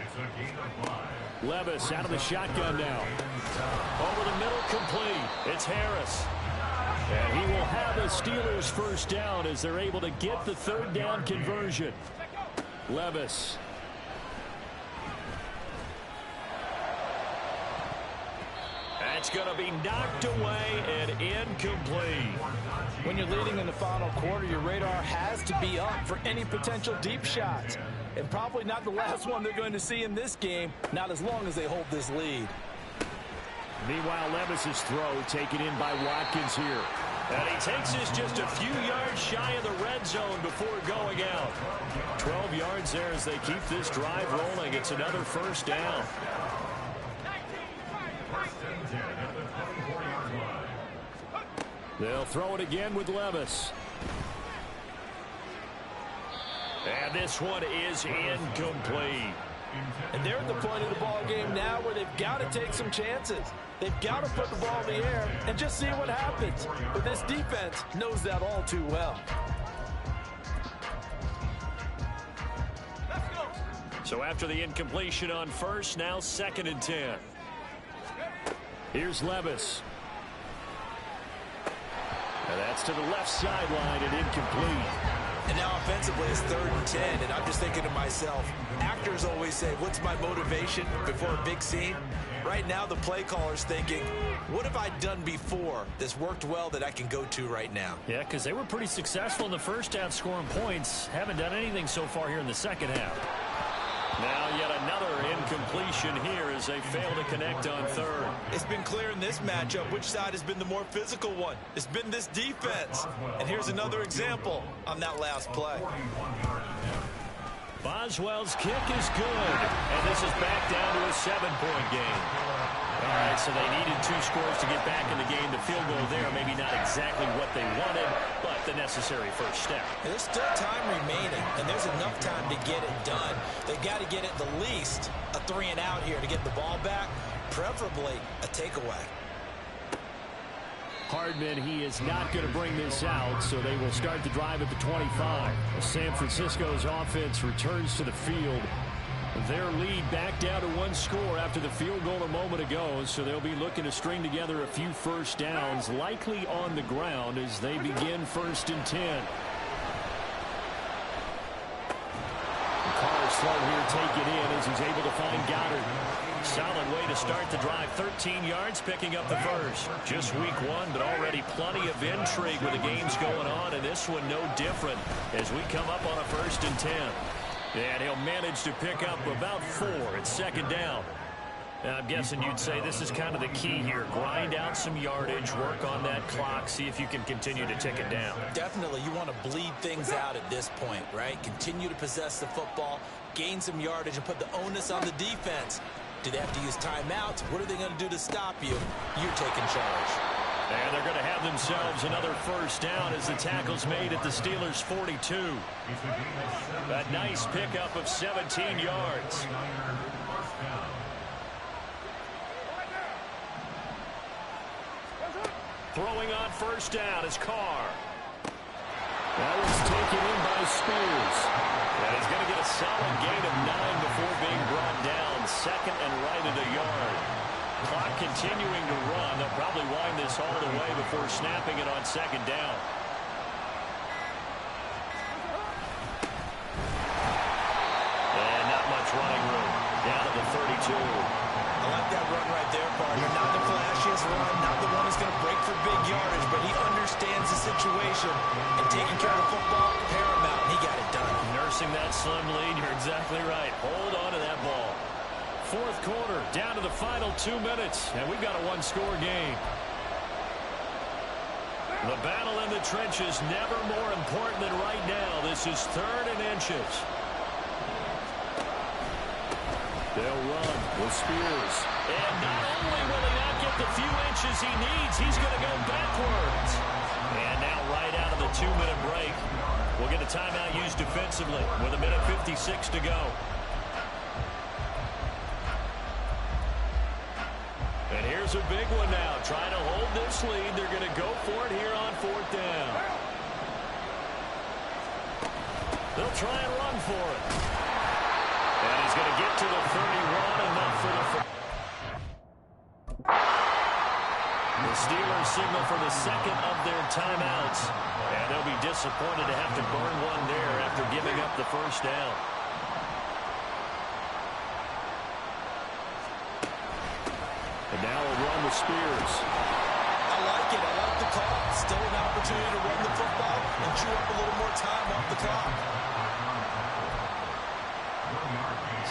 It's a gain of 5. Levis out of the shotgun now. Over the middle, complete. It's Harris. And he will have a Steelers 1st down as they're able to get the 3rd down conversion. Levis. That's going to be knocked away and incomplete. When you're leading in the final quarter, your radar has to be up for any potential deep shots. And probably not the last one they're going to see in this game, not as long as they hold this lead. Meanwhile, Levis's throw taken in by Watkins here. And he takes this just a few yards shy of the red zone before going out. 12 yards there as they keep this drive rolling. It's another 1st down. They'll throw it again with Levis. And this one is incomplete. And they're at the point of the ball game now where they've got to take some chances. They've got to put the ball in the air and just see what happens. But this defense knows that all too well. So after the incompletion on 1st, now 2nd and 10. Here's Levis. And that's to the left sideline and incomplete. And now offensively it's 3rd and 10, and I'm just thinking to myself, actors always say, what's my motivation before a big scene? Right now the play caller's thinking, what have I done before that's worked well that I can go to right now? Yeah, because they were pretty successful in the 1st half scoring points. Haven't done anything so far here in the 2nd half. Now yet another incompletion here as they fail to connect on third. It's been clear in this matchup which side has been the more physical one. It's been this defense. And here's another example on that last play. Boswell's kick is good, and this is back down to a 7-point game. All right, so they needed 2 scores to get back in the game. The field goal there, maybe not exactly what they wanted, but the necessary first step. There's still time remaining, and there's enough time to get it done. They've got to get at the least a 3-and-out here to get the ball back, preferably a takeaway. Hardman, he is not going to bring this out, so they will start the drive at the 25. San Francisco's offense returns to the field. Their lead back down to 1 score after the field goal a moment ago, so they'll be looking to string together a few first downs, likely on the ground as they begin 1st and 10. Carr slow here, take it in as he's able to find Goddard. Solid way to start the drive. 13 yards, picking up the first. Just week 1, but already plenty of intrigue with the games going on, and this one no different as we come up on a 1st and 10. And he'll manage to pick up about 4 at 2nd down. Now, I'm guessing you'd say this is kind of the key here. Grind out some yardage, work on that clock, see if you can continue to tick it down. Definitely, you want to bleed things out at this point, right? Continue to possess the football, gain some yardage, and put the onus on the defense. Do they have to use timeouts? What are they going to do to stop you? You're taking charge. And they're going to have themselves another 1st down as the tackle's made at the Steelers' 42. A nice pickup of 17 yards. Throwing on 1st down is Carr. That was taken in by Spears. And he's going to get a solid gain of 9 before being brought down. 2nd and right at a yard. Clock continuing to run. They'll probably wind this all the way before snapping it on 2nd down. And not much running room. Down at the 32. I like that run right there, partner. Not the flashiest run, not the one that's going to break for big yardage, but he understands the situation, and taking care of the football, paramount, and he got it done. Nursing that slim lead, you're exactly right. Hold on to that ball. 4th quarter, down to the final 2 minutes, and we've got a 1-score game. The battle in the trenches never more important than right now. This is 3rd and inches. They'll run with Spears. And not only will he not get the few inches he needs, he's going to go backwards. And now right out of the 2-minute break, we'll get a timeout used defensively with 1:56 to go. And here's a big one now. Trying to hold this lead. They're going to go for it here on 4th down. They'll try and run for it. And he's going to get to the 31 and not for the... The Steelers signal for the 2nd of their timeouts. And they'll be disappointed to have to burn one there after giving up the 1st down. And now a run with Spears. I like it. I like the call. Still an opportunity to run the football and chew up a little more time off the clock.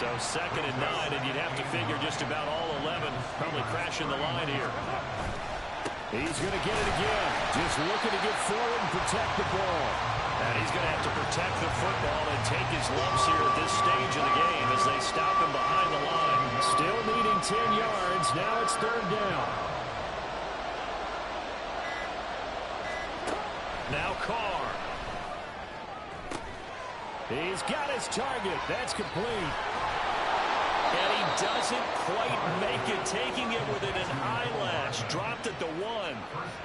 So 2nd and 9, and you'd have to figure just about all 11 probably crashing the line here. He's going to get it again. Just looking to get forward and protect the ball. And he's going to have to protect the football and take his lumps here at this stage of the game as they stop him behind the line. Still needing 10 yards. Now it's 3rd down. Now Carr. He's got his target. That's complete. And he doesn't quite make it, taking it within an eyelash. Dropped at the 1.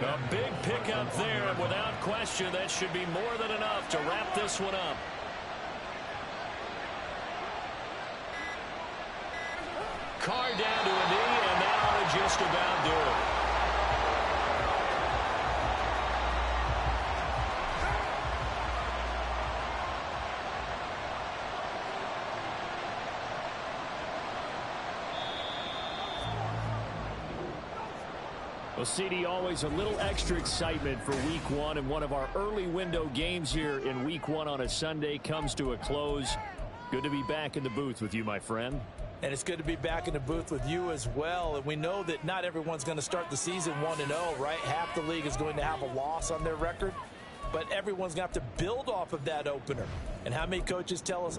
A big pickup there, and without question, that should be more than enough to wrap this one up. Carr down to a knee, and that ought to just about do it. Well, CD, always a little extra excitement for Week 1, and one of our early window games here in Week 1 on a Sunday comes to a close. Good to be back in the booth with you, my friend. And it's good to be back in the booth with you as well. And we know that not everyone's going to start the season 1-0, right? Half the league is going to have a loss on their record. But everyone's going to have to build off of that opener. And how many coaches tell us